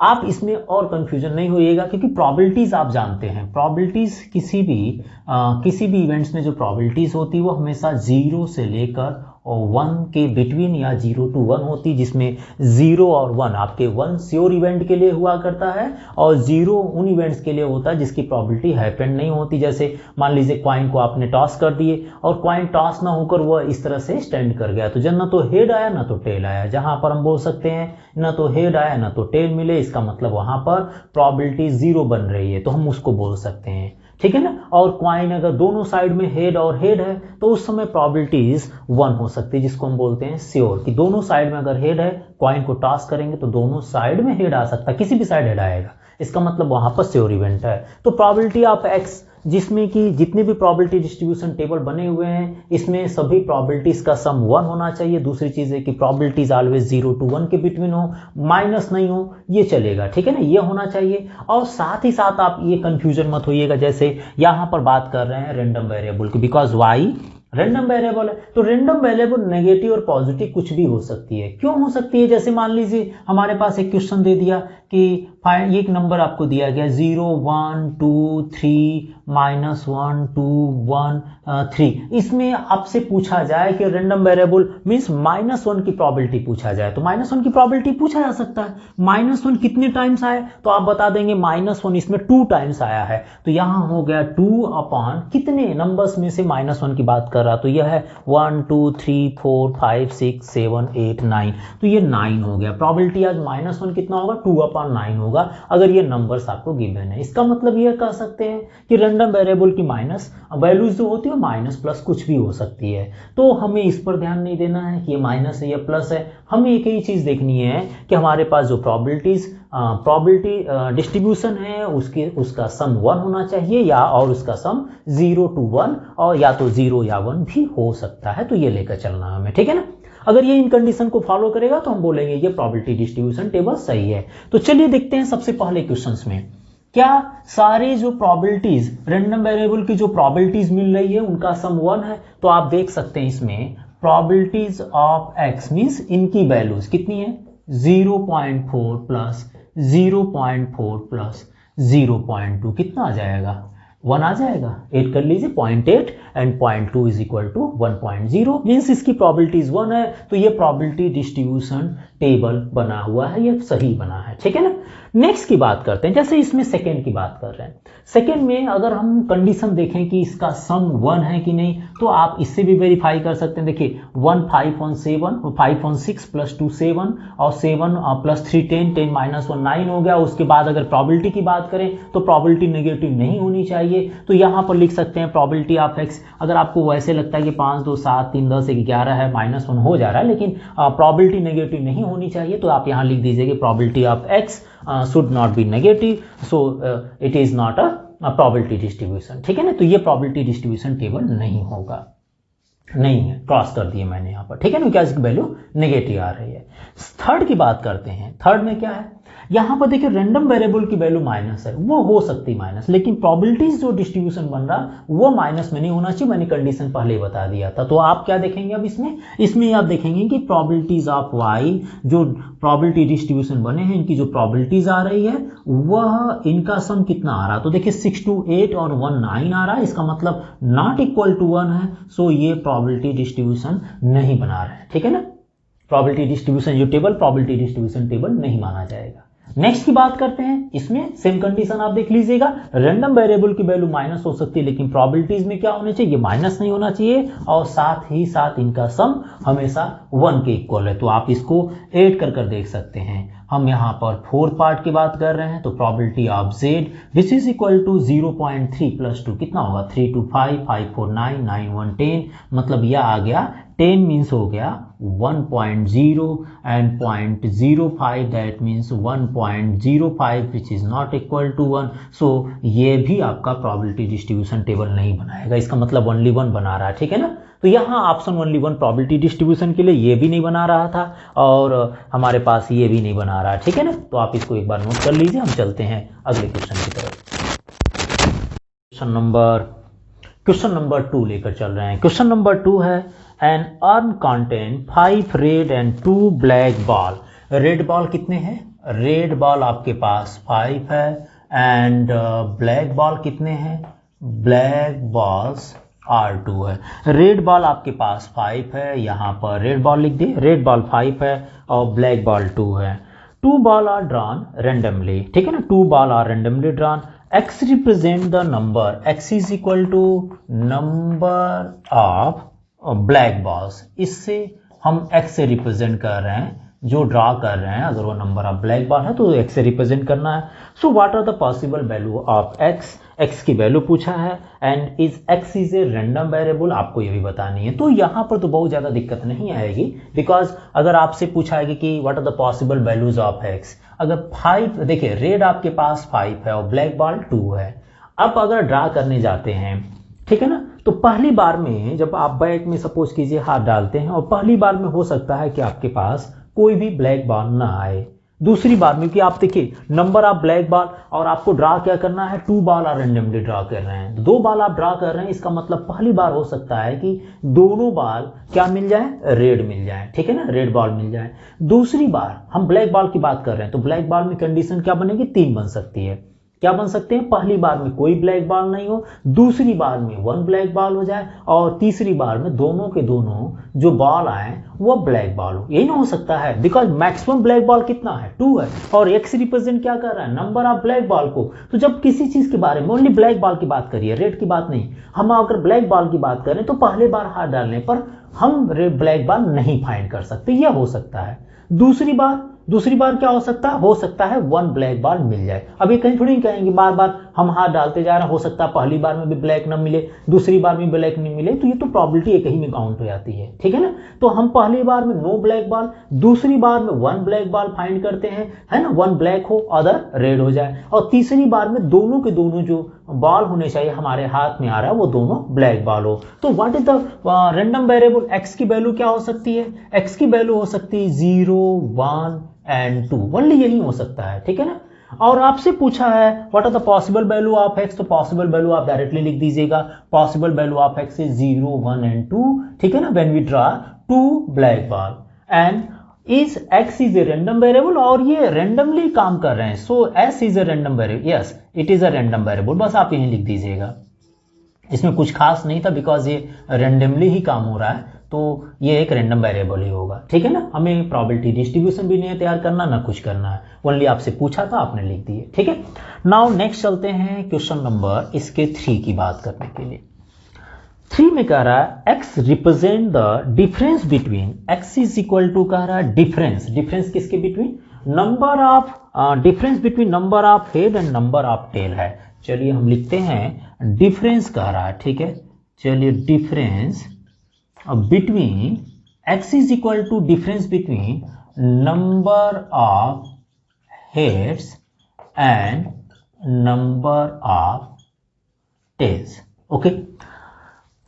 आप इसमें और कंफ्यूजन नहीं होइएगा क्योंकि प्रोबेबिलिटीज आप जानते हैं, प्रोबेबिलिटीज किसी भी इवेंट्स में जो प्रोबेबिलिटीज होती है वो हमेशा 0 से लेकर और 1 के बिटवीन या 0 to 1 होती, जिसमें 0 और 1 आपके 1 श्योर इवेंट के लिए हुआ करता है और 0 उन इवेंट्स के लिए होता है जिसकी प्रोबेबिलिटी हैपेंड नहीं होती। जैसे मान लीजिए कॉइन को आपने टॉस कर दिए और कॉइन टॉस ना होकर वह इस तरह से स्टैंड कर गया, तो जब ना तो हेड आया ना तो टेल आया, जहां पर हम बोल सकते हैं ना तो हेड आया ना तो टेल मिले, इसका मतलब वहां पर प्रोबेबिलिटी 0 बन रही है, तो हम उसको बोल सकते हैं, ठीक है ना। और क्वाइन अगर दोनों साइड में हेड और हेड है तो उस समय प्रोबेबिलिटीज 1 हो सकती है, जिसको हम बोलते हैं श्योर, कि दोनों साइड में अगर हेड है क्वाइन को टॉस करेंगे तो दोनों साइड में हेड आ सकता है, किसी भी साइड हेड आएगा, इसका मतलब वहां पर श्योर इवेंट है। तो प्रोबेबिलिटी ऑफ एक्स, जिसमें कि जितने भी प्रोबेबिलिटी डिस्ट्रीब्यूशन टेबल बने हुए हैं इसमें सभी प्रोबेबिलिटीज का सम 1 होना चाहिए। दूसरी चीज है कि प्रोबेबिलिटीज ऑलवेज 0 to 1 के बिटवीन हो, माइनस नहीं हो, ये चलेगा, ठीक है ना, ये होना चाहिए। और साथ ही साथ आप ये कंफ्यूजन मत होइएगा, जैसे यहां पर बात कर रहे हैं रैंडम वेरिएबल की, बिकॉज वाई रैंडम वेरिएबल है, तो रैंडम वेरिएबल नेगेटिव और पॉजिटिव कुछ भी हो सकती है। क्यों हो सकती है, जैसे मान लीजिए हमारे पास एक क्वेश्चन दे दिया कि एक नंबर आपको दिया गया 0 1 2 3 -1 2 1 3, इसमें आपसे पूछा जाए कि रैंडम वेरिएबल मींस -1 की प्रोबेबिलिटी पूछा जाए, तो -1 की प्रोबेबिलिटी पूछा जा सकता है। -1 कितने टाइम्स आए, तो आप बता देंगे -1 इसमें 2 टाइम्स आया है, तो यहां हो गया 2 अपॉन कितने नंबर्स में से -1 की बात कर रहा, तो यह है 1 2 3 4 5 6 7 8 9, तो ये 9 हो गया। प्रोबेबिलिटी आज -1 कितना होगा, 2/9 होगा, अगर ये नंबर्स आपको गिवन है। इसका मतलब ये कह सकते हैं कि रैंडम वेरिएबल की माइनस वैल्यूज जो होती है माइनस प्लस कुछ भी हो सकती है, तो हमें इस पर ध्यान नहीं देना है कि ये माइनस है या प्लस है। हमें एक ही चीज़ देखनी है कि हमारे पास जो प्रॉबिलिटी डिस्ट्रीब्यूशन है उसका सम 1 होना चाहिए या और उसका सम 0 to 1 और या तो 0 या 1 भी हो सकता है, तो ये लेकर चलना हमें, ठीक है ना। अगर ये इन कंडीशन को फॉलो करेगा तो हम बोलेंगे ये प्रॉबिलिटी डिस्ट्रीब्यूशन टेबल सही है। तो चलिए देखते हैं सबसे पहले क्वेश्चंस में क्या सारे जो प्रॉबिलिटीज रैंडम वेरिएबल की जो प्रॉबिलिटीज मिल रही है उनका सम 1 है। तो आप देख सकते हैं इसमें प्रॉबिलिटीज ऑफ x मींस इनकी वैल्यूज कितनी है 0.4 प्लस 0.4 प्लस 0.2 कितना आ जाएगा 1 आ जाएगा। 8 कर लीजिए 0.8 and 0.2 is equal to 1.0 means इसकी प्रॉबिलिटीज 1 है। तो ये प्रॉबिलिटी डिस्ट्रीब्यूशन टेबल बना हुआ है, ये सही बना है, ठीक है ना। नेक्स्ट की बात करते हैं, जैसे इसमें सेकेंड की बात कर रहे हैं। सेकेंड में अगर हम कंडीशन देखें कि इसका सम 1 है कि नहीं, तो आप इससे भी वेरीफाई कर सकते हैं। देखिए 1 5 on 7 5 on 6 प्लस 2 7 और 7 प्लस 3 10 10 माइनस 1 9 हो गया। उसके बाद अगर प्रॉबिलिटी की बात करें तो प्रॉबिलिटी नेगेटिव नहीं होनी चाहिए, तो यहाँ पर लिख सकते हैं प्रॉबिलिटी ऑफ एक्स। अगर आपको वैसे लगता है कि 5 2 7 3 10 11 है -1 हो जा रहा है, लेकिन प्रॉबिलिटी नेगेटिव नहीं होनी चाहिए, तो आप यहाँ लिख दीजिए कि probability of x should not be negative, so it is not a probability distribution, ठीक है ना। तो ये probability distribution टेबल नहीं होगा, नहीं है, क्रॉस कर दिए मैंने यहाँ पर, ठीक है ना, क्या इसकी वैल्यू नेगेटिव आ रही है। थर्ड की बात करते हैं। थर्ड में क्या है, यहाँ पर देखिए रैंडम वेरिएबल की वैल्यू माइनस है, वो हो सकती है माइनस, लेकिन प्रॉबिलिटीज जो डिस्ट्रीब्यूशन बन रहा वो माइनस में नहीं होना चाहिए। मैंने कंडीशन पहले ही बता दिया था। तो आप क्या देखेंगे अब इसमें आप देखेंगे कि प्रॉबिलिटीज ऑफ वाई जो प्रॉबिलिटी डिस्ट्रीब्यूशन बने हैं इनकी जो प्रॉबिलिटीज आ रही है वह इनका सम कितना आ रहा है। तो देखिए 6 2 8 और 1 9 आ रहा है, इसका मतलब नॉट इक्वल टू 1 है। सो ये प्रॉबिलिटी डिस्ट्रीब्यूशन नहीं बना रहे हैं, ठीक है ना। प्रॉबिलिटी डिस्ट्रीब्यूशन जो टेबल प्रॉबिलिटी डिस्ट्रीब्यूशन टेबल नहीं माना जाएगा। नेक्स्ट की बात करते हैं। इसमें सेम कंडीशन आप देख लीजिएगा, रैंडम वेरिएबल की वैल्यू माइनस हो सकती है, लेकिन प्रॉबिलिटीज में क्या होने चाहिए, माइनस नहीं होना चाहिए, और साथ ही साथ इनका सम हमेशा 1 के इक्वल है। तो आप इसको ऐड कर देख सकते हैं। हम यहाँ पर 4 पार्ट की बात कर रहे हैं, तो probability of z which is equal to 0.3 plus 2 कितना होगा 3 2 5 5 4 9 9 1 10, मतलब यह आ गया 10 मीन्स हो गया 1.0 and 0.05 that means 1.05 which is not equal to 1। So ये भी आपका प्रॉबिलिटी डिस्ट्रीब्यूशन टेबल नहीं बनाएगा, इसका मतलब ओनली 1 बना रहा है, ठीक है ना। तो यहाँ ऑप्शन ओनली 1 प्रॉबिलिटी डिस्ट्रीब्यूशन के लिए ये भी नहीं बना रहा था और हमारे पास ये भी नहीं बना रहा है, ठीक है ना। तो आप इसको एक बार नोट कर लीजिए। हम चलते हैं अगले क्वेश्चन की तरफ। क्वेश्चन नंबर 2 लेकर चल रहे हैं। क्वेश्चन नंबर 2 है an urn content 5 red and 2 black ball. Red ball कितने हैं, रेड बॉल आपके पास 5 है एंड ब्लैक बॉल कितने हैं, ब्लैक बॉल्स R2 है। रेड बॉल आपके पास 5 है, यहाँ पर रेड बॉल लिख दिए, रेड बॉल 5 है और ब्लैक बॉल 2 है। 2 बॉल आर ड्रॉन रेंडमली, ठीक है ना, 2 ball are randomly drawn. x represent the number, x is equal to number of black balls. इससे हम x से रिप्रेजेंट कर रहे हैं, जो ड्रा कर रहे हैं, अगर वो नंबर ऑफ ब्लैक बॉल है तो x से रिप्रेजेंट करना है। So what are the possible value of x की वैल्यू पूछा है and is x is a random variable, आपको ये भी बतानी है। तो यहाँ पर तो बहुत ज़्यादा दिक्कत नहीं आएगी, बिकॉज अगर आपसे पूछा है कि what are the possible values of x, अगर 5 देखिए रेड आपके पास 5 है और ब्लैक बॉल 2 है। अब अगर ड्रा करने जाते हैं, ठीक है ना, तो पहली बार में जब आप बैक में सपोज कीजिए हाथ डालते हैं और पहली बार में हो सकता है कि आपके पास कोई भी ब्लैक बॉल ना आए। दूसरी बार में कि आप देखिए नंबर ऑफ ब्लैक बॉल और आपको ड्रा क्या करना है, 2 बॉल आप रेंडमली ड्रा कर रहे हैं, 2 बॉल आप ड्रा कर रहे हैं। इसका मतलब पहली बार हो सकता है कि दोनों बॉल क्या मिल जाए, रेड मिल जाए, ठीक है ना, रेड बॉल मिल जाए। दूसरी बार हम ब्लैक बॉल की बात कर रहे हैं, तो ब्लैक बॉल में कंडीशन क्या बनेगी, 3 बन सकती है। क्या बन सकते हैं, पहली बार में कोई ब्लैक बॉल नहीं हो, दूसरी बार में 1 ब्लैक बॉल हो जाए और तीसरी बार में दोनों के दोनों जो बॉल आए वो ब्लैक बॉल हो। यही ना हो सकता है, बिकॉज मैक्सिमम ब्लैक बॉल कितना है, 2 है और x रिप्रेजेंट क्या कर रहा है, नंबर ऑफ ब्लैक बॉल को। तो जब किसी चीज के बारे में ओनली ब्लैक बॉल की बात करिए, रेड की बात नहीं, हम अगर ब्लैक बॉल की बात करें तो पहले बार हाथ डालने पर हम रेड ब्लैक बॉल नहीं फाइंड कर सकते, यह हो सकता है। दूसरी बार दूसरी बार क्या हो सकता है 1 ब्लैक बार मिल जाए। अब ये कहीं थोड़ी नहीं कहेंगे बार बार हम हाथ डालते जा रहे हैं, हो सकता है पहली बार में भी ब्लैक ना मिले, दूसरी बार में ब्लैक नहीं मिले, तो ये तो प्रॉबिलिटी एक ही में काउंट हो जाती है, ठीक है ना। तो हम पहली बार में नो ब्लैक बॉल, दूसरी बार में 1 ब्लैक बॉल फाइंड करते हैं, है ना, 1 ब्लैक हो अदर रेड हो जाए, और तीसरी बार में दोनों के दोनों जो बॉल होने चाहिए हमारे हाथ में आ रहा है वो दोनों ब्लैक बॉल हो। तो what is the random variable, x की वैल्यू क्या हो सकती है, एक्स की वैल्यू हो सकती है 0, 1 एंड 2, ओनली यही हो सकता है, ठीक है ना। और आपसे पूछा है what are the possible value of X, तो पॉसिबल वैल्यू आप डायरेक्टली लिख दीजिएगा, possible value of X is 0, 1 and 2, ठीक है ना, when we draw 2 black ball and is X is a random variable, और ये रैंडमली काम कर रहे हैं, so S is a random variable, yes it is a random variable, बस आप यहीं लिख दीजिएगा। इसमें कुछ खास नहीं था बिकॉज ये रैंडमली ही काम हो रहा है, तो ये एक रैंडम वेरिएबल ही होगा, ठीक है ना। हमें प्रोबेबिलिटी डिस्ट्रीब्यूशन भी नहीं तैयार करना, ना कुछ करना है, ओनली आपसे पूछा था आपने लिख दिए, ठीक है। नाउ नेक्स्ट चलते हैं क्वेश्चन नंबर इसके 3 की बात करने के लिए। 3 में कह रहा है x represent the difference between, x is equal to कह रहा है डिफरेंस, डिफरेंस किसके between, number of, difference between number of head and number of tail है। चलिए हम लिखते हैं डिफरेंस कह रहा है, ठीक है, चलिए difference between x is equal to difference between number of heads and number of tails, okay.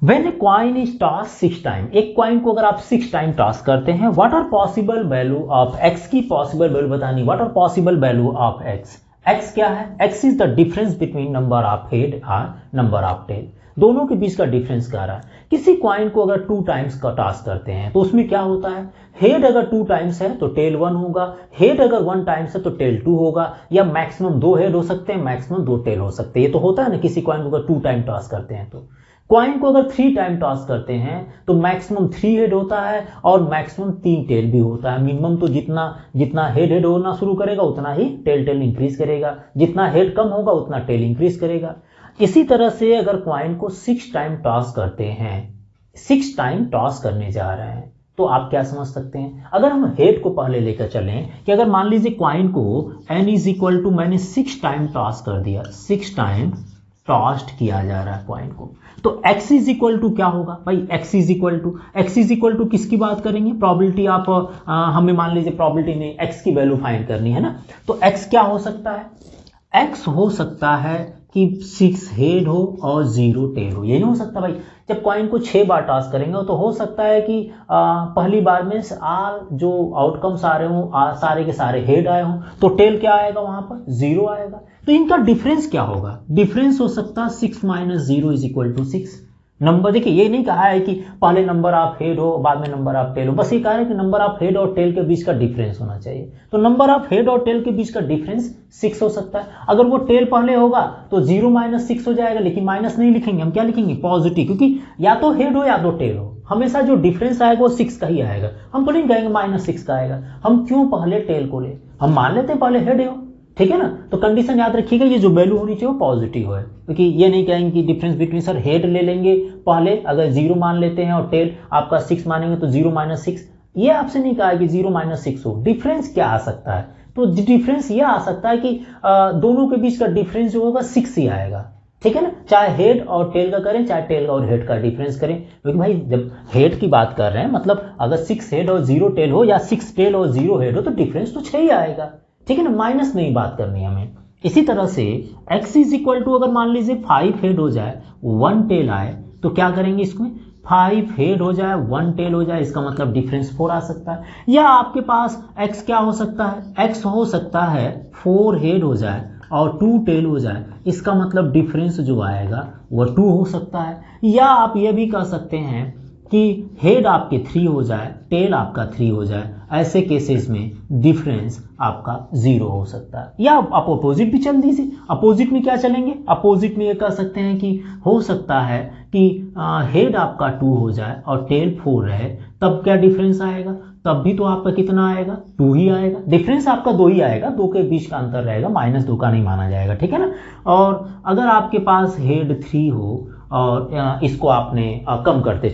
When a coin is tossed 6 times, एक कॉइन को अगर आप 6 टाइम टॉस करते हैं, what are possible value of x की possible value बतानी, what are possible value of x, x क्या है, x is the difference between number of head और number of tail, दोनों के बीच का डिफरेंस कह रहा है। किसी कॉइन को अगर 2 टाइम्स का टॉस करते हैं तो उसमें क्या होता है, हेड अगर 2 टाइम्स है तो टेल 1 होगा, हेड अगर 1 टाइम्स है तो टेल 2 होगा, या मैक्सिमम 2 हेड हो सकते हैं, मैक्सिमम 2 टेल हो सकते हैं, ये तो होता है ना किसी कॉइन को अगर 2 टाइम टॉस करते हैं। तो कॉइन को अगर 3 टाइम टॉस करते हैं तो मैक्सिमम 3 हेड होता है और मैक्सिमम 3 टेल भी होता है। मिनिमम तो जितना हेड होना शुरू करेगा उतना ही टेल इंक्रीज करेगा, जितना हेड कम होगा उतना टेल इंक्रीज करेगा। इसी तरह से अगर कॉइन को 6 टाइम टॉस करते हैं, 6 टाइम टॉस करने जा रहे हैं, तो आप क्या समझ सकते हैं, अगर हम हेड को पहले लेकर चलें कि अगर मान लीजिए कॉइन को n इज इक्वल टू मैंने 6 टाइम टॉस कर दिया, 6 टाइम टॉस्ट किया जा रहा है कॉइन को, तो x इज इक्वल टू क्या होगा भाई, x इज इक्वल टू किसकी बात करेंगे, प्रोबेबिलिटी आप हमें मान लीजिए प्रोबेबिलिटी में x की वैल्यू फाइंड करनी है ना, तो x क्या हो सकता है, x हो सकता है कि 6 हेड हो और 0 टेल हो, ये नहीं हो सकता भाई। जब कॉइन को 6 बार टॉस करेंगे तो हो सकता है कि पहली बार में जो आउटकम्स आ रहे हो सारे के सारे हेड आए हों, तो टेल क्या आएगा वहां पर 0 आएगा। तो इनका डिफरेंस क्या होगा, डिफरेंस हो सकता है 6 minus 0 is equal to 6। Number देखिए ये नहीं कहा है कि पहले नंबर ऑफ हेड हो बाद में नंबर ऑफ टेल हो, बस ये कहा है कि नंबर ऑफ हेड और टेल के बीच का डिफरेंस होना चाहिए। तो नंबर ऑफ हेड और टेल के बीच का डिफरेंस 6 हो सकता है। अगर वो टेल पहले होगा तो 0 माइनस 6 हो जाएगा, लेकिन माइनस नहीं लिखेंगे, हम क्या लिखेंगे पॉजिटिव, क्योंकि या तो हेड हो या तो टेल हो, हमेशा जो डिफरेंस आएगा वो 6 का ही आएगा। हम तो नहीं कहेंगे माइनस 6 का आएगा, हम क्यों पहले टेल को ले, हम मान लेते हैं पहले हेड हो, ठीक है ना। तो कंडीशन याद रखिएगा ये जो वैल्यू होनी चाहिए वो पॉजिटिव है, क्योंकि ये नहीं कहेंगे कि डिफरेंस बिटवीन सर हेड ले लेंगे पहले, अगर 0 मान लेते हैं और टेल आपका 6 मानेंगे तो 0 माइनस 6, ये आपसे नहीं कहा कि 0 माइनस 6 हो। डिफरेंस क्या आ सकता है, तो डिफरेंस ये आ सकता है कि दोनों के बीच का डिफरेंस जो होगा 6 ही आएगा, ठीक है ना। चाहे हेड और टेल का करें चाहे टेल और हेड का डिफरेंस करें, क्योंकि भाई जब हेड की बात कर रहे हैं मतलब अगर 6 हेड और 0 टेल हो या 6 टेल और 0 हेड हो तो डिफरेंस तो 6 ही आएगा, ठीक है ना, माइनस नहीं बात करनी हमें। इसी तरह से x इज इक्वल टू अगर मान लीजिए 5 हेड हो जाए 1 टेल आए तो क्या करेंगे, इसमें 5 हेड हो जाए 1 टेल हो जाए, इसका मतलब डिफरेंस 4 आ सकता है। या आपके पास x क्या हो सकता है, x हो सकता है 4 हेड हो जाए और 2 टेल हो जाए, इसका मतलब डिफरेंस जो आएगा वो 2 हो सकता है। या आप ये भी कह सकते हैं कि हेड आपके 3 हो जाए टेल आपका 3 हो जाए, ऐसे केसेस में डिफरेंस आपका 0 हो सकता है। या आप अपोजिट भी चल दीजिए, अपोजिट में क्या चलेंगे, अपोजिट में ये कह सकते हैं कि हो सकता है कि हेड आपका 2 हो जाए और टेल 4 रहे, तब क्या डिफरेंस आएगा, तब भी तो आपका कितना आएगा 2 ही आएगा, डिफरेंस आपका 2 ही आएगा, 2 के बीच का अंतर रहेगा, माइनस 2 का नहीं माना जाएगा, ठीक है ना। और अगर आपके पास हेड 3 हो और इसको आपने कम करते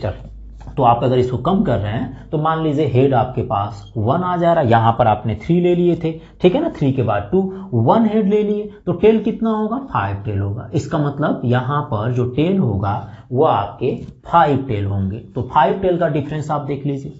तो आप अगर इसको कम कर रहे हैं तो मान लीजिए हेड आपके पास 1 आ जा रहा है, यहाँ पर आपने 3 ले लिए थे, ठीक है ना, 3 के बाद 2, 1 हेड ले लिए तो टेल कितना होगा, 5 टेल होगा। इसका मतलब यहाँ पर जो टेल होगा वो आपके 5 टेल होंगे। तो 5 टेल का डिफरेंस आप देख लीजिए,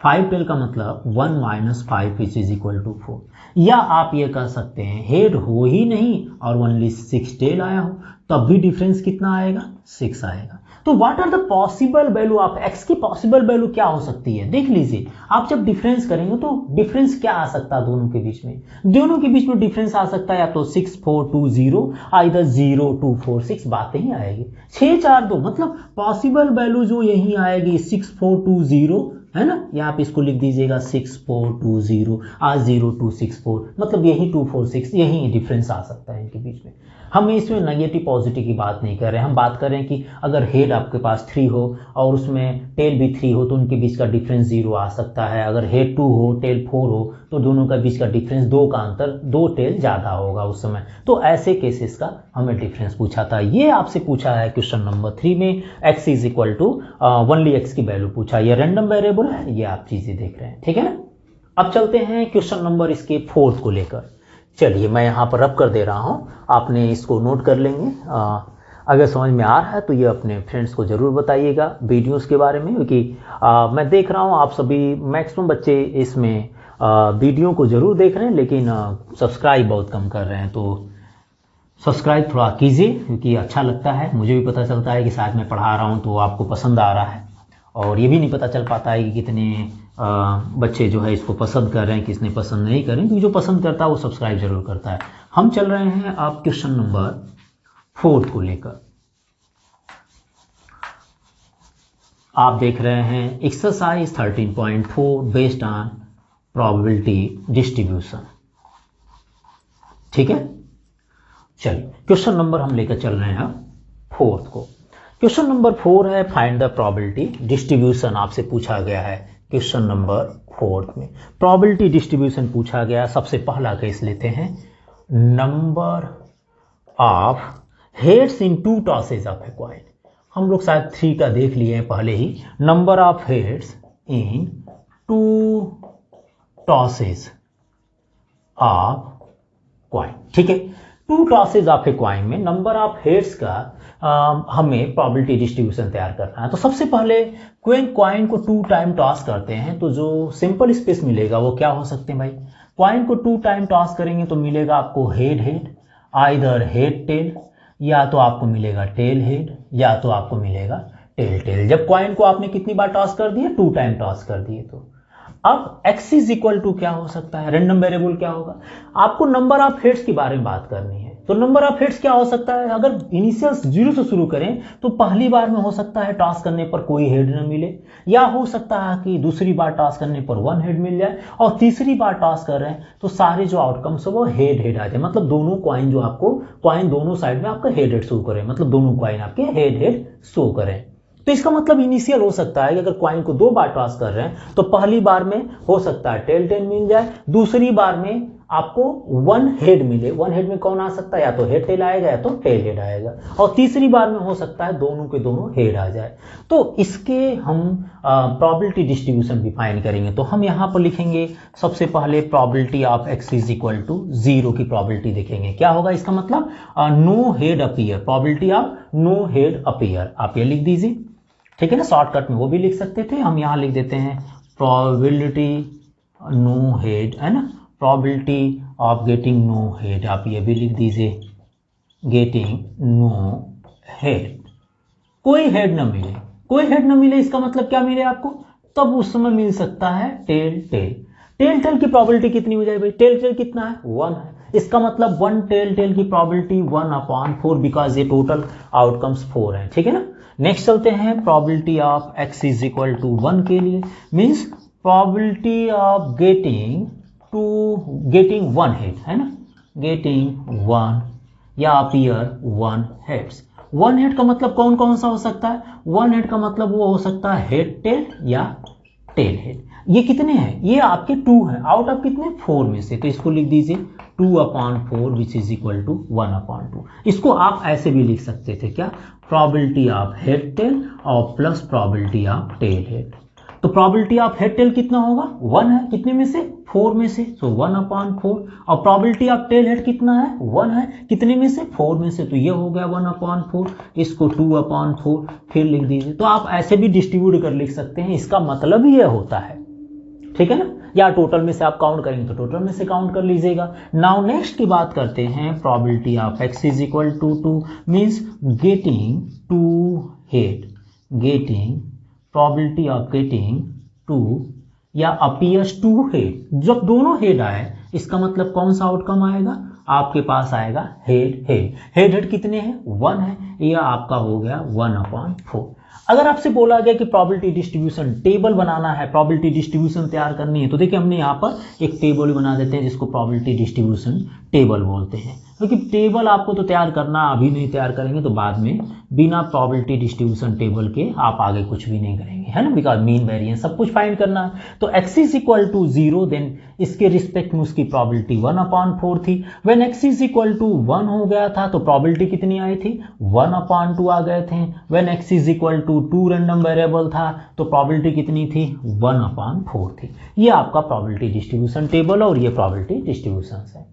5 टेल का मतलब 1 minus 5 which is equal to 4। या आप ये कह सकते हैं हेड हो ही नहीं और ओनली 6 टेल आया हो, तब भी डिफरेंस कितना आएगा, 6 आएगा। तो what are the possible value of x की पॉसिबल वैल्यू क्या हो सकती है, देख लीजिए। आप जब डिफरेंस करेंगे तो डिफरेंस क्या आ सकता है दोनों के बीच में, दोनों के बीच में डिफरेंस आ सकता है या तो 6 4 2 0, आइदर 0 2 4 6, बातें ही आएगी 6 4 2, मतलब पॉसिबल वैल्यू जो यही आएगी 6 4 2 0, है ना। यहाँ पे इसको लिख दीजिएगा 6 4 2 0 0 2 6 4, मतलब यही 2 4 6, यही डिफरेंस आ सकता है इनके बीच में। हम इसमें नेगेटिव पॉजिटिव की बात नहीं कर रहे हैं, हम बात कर रहे हैं कि अगर हेड आपके पास 3 हो और उसमें टेल भी 3 हो तो उनके बीच का डिफरेंस 0 आ सकता है। अगर हेड 2 हो टेल 4 हो तो दोनों का बीच का डिफरेंस 2 का अंतर 2 टेल ज़्यादा होगा उस समय। तो ऐसे केसेस का हमें डिफरेंस पूछा था। ये आपसे पूछा है क्वेश्चन नंबर 3 में, x is equal to only x की वैल्यू पूछा। ये रैंडम वेरिएबल है, ये आप चीज़ें देख रहे हैं, ठीक है ना। अब चलते हैं क्वेश्चन नंबर इसके 4 को लेकर। चलिए मैं यहाँ पर रब कर दे रहा हूँ, आपने इसको नोट कर लेंगे। अगर समझ में आ रहा है तो ये अपने फ्रेंड्स को ज़रूर बताइएगा वीडियोस के बारे में, क्योंकि मैं देख रहा हूँ आप सभी मैक्सिमम बच्चे इसमें वीडियो को ज़रूर देख रहे हैं, लेकिन सब्सक्राइब बहुत कम कर रहे हैं। तो सब्सक्राइब थोड़ा कीजिए, क्योंकि अच्छा लगता है, मुझे भी पता चलता है कि शायद मैं पढ़ा रहा हूँ तो आपको पसंद आ रहा है। और ये भी नहीं पता चल पाता है कि कितने बच्चे जो है इसको पसंद कर रहे हैं, किसने पसंद नहीं कर रहे हैं, क्योंकि जो पसंद करता है वो सब्सक्राइब जरूर करता है। हम चल रहे हैं आप क्वेश्चन नंबर 4 को लेकर। आप देख रहे हैं exercise 13.4 based on probability distribution, ठीक है। चलिए क्वेश्चन नंबर हम लेकर चल रहे हैं 4 को। क्वेश्चन नंबर 4 है फाइंड द प्रोबेबिलिटी डिस्ट्रीब्यूशन, आपसे पूछा गया है क्वेश्चन नंबर 4 में। प्रोबेबिलिटी डिस्ट्रीब्यूशन पूछा गया। सबसे पहला केस लेते हैं, number of heads in 2 tosses of a coin. हम लोग शायद 3 का देख लिए हैं पहले ही। Number of heads in 2 tosses of coin, ठीक है। 2 टॉसेज ऑफ ए कॉइन में नंबर ऑफ हेड्स का हमें प्रोबेबिलिटी डिस्ट्रीब्यूशन तैयार करना है। तो सबसे पहले कॉइन को 2 टाइम टॉस करते हैं तो जो सिंपल स्पेस मिलेगा वो क्या हो सकते हैं भाई। कॉइन को 2 टाइम टॉस करेंगे तो मिलेगा आपको head head, either head tell, या तो आपको मिलेगा टेल हेड, या तो आपको मिलेगा टेल टेल। जब कॉइन को आपने कितनी बार टॉस कर दिया, 2 टाइम टॉस कर दिए। तो अब x इज इक्वल टू क्या हो सकता है, रैंडम वेरिएबल क्या होगा। आपको नंबर ऑफ हेड्स के बारे में बात करनी है। तो नंबर ऑफ हेड्स क्या हो सकता है, अगर इनिशियल 0 से शुरू करें तो पहली बार में हो सकता है टॉस करने पर कोई हेड न मिले, या हो सकता है कि दूसरी बार टॉस करने पर 1 हेड मिल जाए, और तीसरी बार टॉस कर रहे हैं तो सारे जो आउटकम्स है वो हेड हेड आ जाए। मतलब दोनों कॉइन जो आपको कॉइन दोनों साइड में आपका हेड हेड शो करें, मतलब दोनों कॉइन आपके हेड हेड शो करें। तो इसका मतलब इनिशियल हो सकता है कि अगर कॉइन को 2 बार टॉस कर रहे हैं तो पहली बार में हो सकता है टेल टेल मिल जाए, दूसरी बार में आपको 1 हेड मिले। 1 हेड में कौन आ सकता है, या तो हेड टेल आएगा या तो टेल हेड आएगा, और तीसरी बार में हो सकता है दोनों के दोनों हेड आ जाए। तो इसके हम प्रोबेबिलिटी डिस्ट्रीब्यूशन डिफाइन करेंगे। तो हम यहाँ पर लिखेंगे सबसे पहले probability of x is equal to 0 की प्रोबेबिलिटी देखेंगे क्या होगा। इसका मतलब no head appear, probability of no head appear, आप ये लिख दीजिए, ठीक है ना। शॉर्टकट में वो भी लिख सकते थे, हम यहाँ लिख देते हैं प्रोबेबिलिटी नो हेड, है ना, probability of getting no head, आप ये भी लिख दीजिए गेटिंग नो हेड। कोई हेड ना मिले, कोई हेड ना मिले इसका मतलब क्या मिले आपको, तब उस समय मिल सकता है टेल टेल। टेल टेल की प्रोबेबिलिटी कितनी हो जाए भाई, टेल टेल कितना है, 1 है। इसका मतलब 1 टेल टेल की प्रोबेबिलिटी 1/4, बिकॉज ये टोटल आउटकम्स 4 है, ठीक है ना। नेक्स्ट चलते हैं probability of x is equal to 1 के लिए, means probability of getting 1 head, है ना, गेटिंग 1 या अपीयर 1 हेड्स। 1 हेड का मतलब कौन कौन सा हो सकता है, 1 हेड का मतलब वो हो सकता है हेड टेल या टेल हेड। ये कितने हैं, ये आपके 2 हैं आउट ऑफ कितने 4 में से, तो इसको लिख दीजिए 2/4 विच इज इक्वल टू 1/2। इसको आप ऐसे भी लिख सकते थे क्या, प्रोबेबिलिटी ऑफ हेड टेल और plus probability of tail head. तो प्रोबेबिलिटी ऑफ हेड टेल कितना होगा 1 है, कितने में से 4 में से, तो 1/4। और प्रोबेबिलिटी ऑफ टेल हेड कितना है 1 है, कितने में से 4 में से, तो ये हो गया 1/4, इसको 2/4 फिर लिख दीजिए। तो आप ऐसे भी डिस्ट्रीब्यूट कर लिख सकते हैं, इसका मतलब ही ये होता है, ठीक है ना। या टोटल में से आप काउंट करेंगे तो टोटल में से काउंट कर लीजिएगा। नाउ नेक्स्ट की बात करते हैं, probability of x is equal to 2 means getting 2 head, getting probability of getting 2 या अपीयर्स 2 हेड। जब दोनों हेड आए इसका मतलब कौन सा आउटकम आएगा, आपके पास आएगा हेड हेड। हेड हेड कितने हैं 1 है, यह आपका हो गया 1/4। अगर आपसे बोला गया कि प्रोबेबिलिटी डिस्ट्रीब्यूशन टेबल बनाना है, प्रोबेबिलिटी डिस्ट्रीब्यूशन तैयार करनी है, तो देखिए हमने यहाँ पर एक टेबल बना देते हैं जिसको प्रोबेबिलिटी डिस्ट्रीब्यूशन टेबल बोलते हैं। क्योंकि टेबल आपको तो तैयार करना, अभी नहीं तैयार करेंगे तो बाद में बिना प्रोबेबिलिटी डिस्ट्रीब्यूशन टेबल के आप आगे कुछ भी नहीं करेंगे, है ना, बिकॉज मीन वेरिएंस सब कुछ फाइंड करना है। तो x is equal to 0 then इसके रिस्पेक्ट में उसकी प्रोबेबिलिटी 1/4 थी। When x is equal to 1 हो गया था तो प्रोबेबिलिटी कितनी आई थी 1/2 आ गए थे। When x is equal to 2 random variable था तो प्रोबेबिलिटी कितनी थी 1/4 थी। ये आपका प्रोबेबिलिटी डिस्ट्रीब्यूशन टेबल और ये प्रोबेबिलिटी डिस्ट्रीब्यूशन है।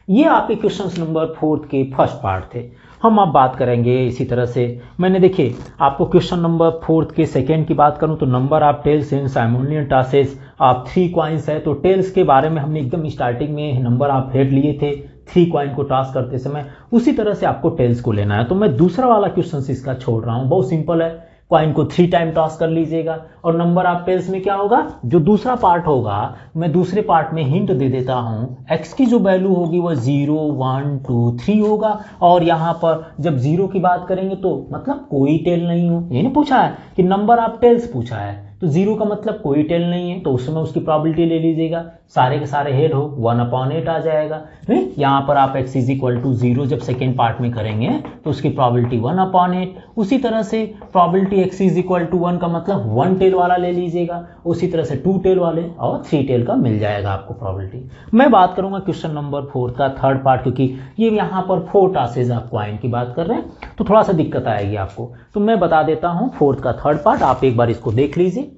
ये आपके क्वेश्चन नंबर 4 के फर्स्ट पार्ट थे। हम अब बात करेंगे इसी तरह से, मैंने देखिए आपको क्वेश्चन नंबर 4 के सेकेंड की बात करूं तो number of tails in simultaneous tosses आप 3 कॉइन्स है। तो टेल्स के बारे में हमने एकदम स्टार्टिंग में नंबर ऑफ हेड लिए थे 3 कॉइन को टॉस करते समय, उसी तरह से आपको टेल्स को लेना है। तो मैं दूसरा वाला क्वेश्चन इसका छोड़ रहा हूँ, बहुत सिंपल है, कॉइन को 3 टाइम टॉस कर लीजिएगा। और नंबर ऑफ टेल्स में क्या होगा, जो दूसरा पार्ट होगा मैं दूसरे पार्ट में हिंट दे देता हूं, x की जो वैल्यू होगी वो 0 1 2 3 होगा। और यहां पर जब 0 की बात करेंगे तो मतलब कोई टेल नहीं हो, ये नहीं पूछा है कि नंबर ऑफ टेल्स पूछा है, तो 0 का मतलब कोई टेल नहीं है, तो उस समय उसकी प्रोबेबिलिटी ले लीजिएगा, सारे के सारे हेड हो 1/8 आ जाएगा। यहाँ पर आप x इज इक्वल टू 0 जब सेकेंड पार्ट में करेंगे तो उसकी प्रोबेबिलिटी 1/8। उसी तरह से probability x is equal to 1 का मतलब 1 टेल वाला ले लीजिएगा, उसी तरह से 2 टेल वाले और 3 टेल का मिल जाएगा आपको प्रोबेबिलिटी। मैं बात करूंगा क्वेश्चन नंबर 4 का थर्ड पार्ट, क्योंकि ये यहाँ पर 4 टॉसेज आप कॉइन की बात कर रहे हैं तो थोड़ा सा दिक्कत आएगी आपको, तो मैं बता देता हूँ 4th का थर्ड पार्ट, आप एक बार इसको देख लीजिए,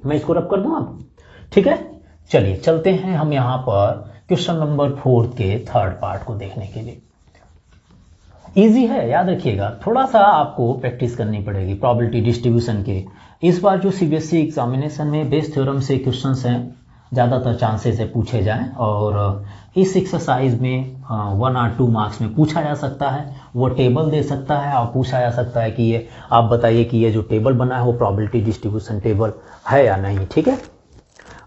मैं इसको रब कर दूं अब, ठीक है। चलिए चलते हैं हम यहाँ पर क्वेश्चन नंबर 4 के थर्ड पार्ट को देखने के लिए। इजी है, याद रखिएगा, थोड़ा सा आपको प्रैक्टिस करनी पड़ेगी प्रोबेबिलिटी डिस्ट्रीब्यूशन के। इस बार जो सीबीएसई एग्जामिनेशन में बेस थ्योरम से क्वेश्चंस हैं, ज़्यादातर चांसेस है पूछे जाएं, और इस एक्सरसाइज में 1 और 2 मार्क्स में पूछा जा सकता है, वो टेबल दे सकता है और पूछा जा सकता है कि ये आप बताइए कि ये जो टेबल बना है वो प्रोबेबिलिटी डिस्ट्रीब्यूशन टेबल है या नहीं, ठीक है।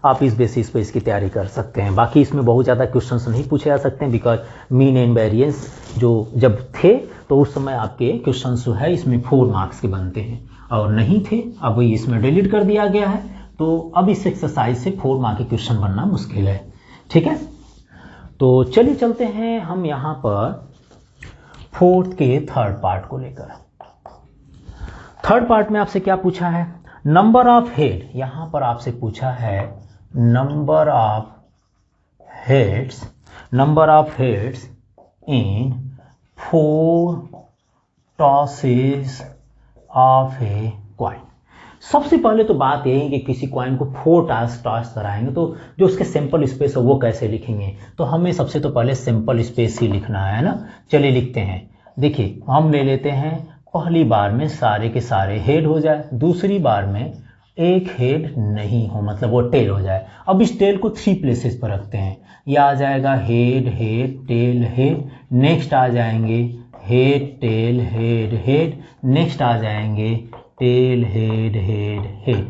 आप इस बेसिस पे इसकी तैयारी कर सकते हैं। बाकी इसमें बहुत ज़्यादा क्वेश्चंस नहीं पूछे जा सकते हैं, बिकॉज मीन एंड वेरिएंस जो जब थे तो उस समय आपके क्वेश्चंस जो है इसमें 4 मार्क्स के बनते हैं, और नहीं थे अब इसमें डिलीट कर दिया गया है, तो अब इस एक्सरसाइज से 4 मार्क के क्वेश्चन बनना मुश्किल है, ठीक है। तो चलिए चलते हैं हम यहाँ पर 4th के थर्ड पार्ट को लेकर। थर्ड पार्ट में आपसे क्या पूछा है, नंबर ऑफ हेड, यहाँ पर आपसे पूछा है number of heads in 4 tosses of a coin. सबसे पहले तो बात यही है कि किसी कॉइन को 4 टॉस कराएंगे तो जो उसके सैंपल स्पेस है वो कैसे लिखेंगे, तो हमें सबसे तो पहले सैंपल स्पेस ही लिखना है ना। चलिए लिखते हैं, देखिए हम ले लेते हैं पहली बार में सारे के सारे हेड हो जाए, दूसरी बार में एक हेड नहीं हो मतलब वो टेल हो जाए। अब इस टेल को 3 प्लेसेस पर रखते हैं, यह आ जाएगा head head tail head, next आ जाएंगे head tail head head, next आ जाएंगे टेल हेड हेड हेड।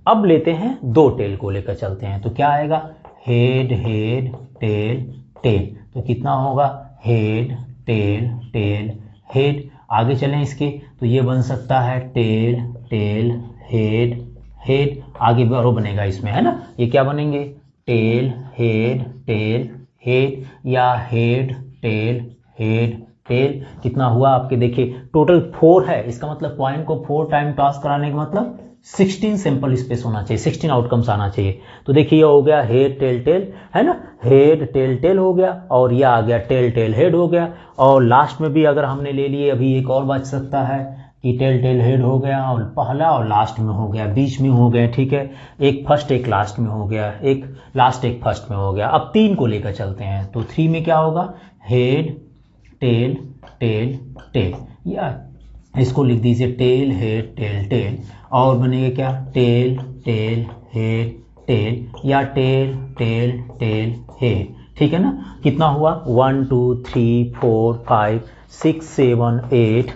अब लेते हैं 2 टेल को लेकर चलते हैं, तो क्या आएगा हेड हेड टेल टेल, तो कितना होगा हेड टेल टेल हेड। आगे चलें इसके तो ये बन सकता है टेल टेल हेड हेड, आगे और बनेगा इसमें, है ना, ये क्या बनेंगे टेल हेड या हेड टेल हेड टेल। कितना हुआ आपके, देखिए टोटल 4 है, इसका मतलब कॉइन को 4 टाइम टॉस कराने का मतलब 16 सैंपल स्पेस होना चाहिए, 16 आउटकम्स आना चाहिए। तो देखिए ये हो गया हेड टेल टेल, है ना, हेड टेल टेल हो गया, और ये आ गया टेल टेल हेड हो गया। और लास्ट में भी अगर हमने ले लिए, अभी एक और बच सकता है कि टेल टेल हेड हो गया, और पहला और लास्ट में हो गया, बीच में हो गया, ठीक है, एक फर्स्ट एक लास्ट में हो गया, एक लास्ट एक फर्स्ट में हो गया। अब 3 को लेकर चलते हैं, तो 3 में क्या होगा, हेड टेल टेल टेल, या इसको लिख दीजिए टेल हेड टेल टेल, और बनेगा क्या, टेल टेल हेड टेल, या टेल टेल टेल हेड, ठीक है ना। कितना हुआ, 1 2 3 4 5 6 7 8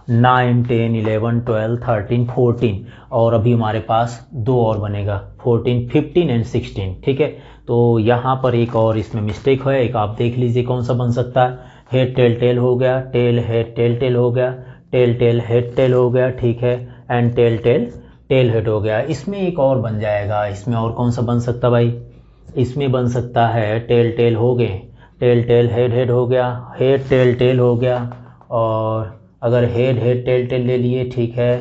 9 10 11 12 13 14, और अभी हमारे पास 2 और बनेगा, 14 15 एंड 16, ठीक है। तो यहाँ पर एक और इसमें मिस्टेक है, एक आप देख लीजिए कौन सा बन सकता है। हेड टेल टेल हो गया, टेल हेड टेल टेल हो गया, टेल टेल हेड टेल हो गया, ठीक है, and tail tail tail head हो गया। इसमें एक और बन जाएगा, इसमें और कौन सा बन सकता भाई, इसमें बन सकता है टेल टेल हो गए, टेल टेल हेड हेड हो गया, हेड टेल टेल हो गया, और अगर हेड हेड टेल टेल ले लिए, ठीक है,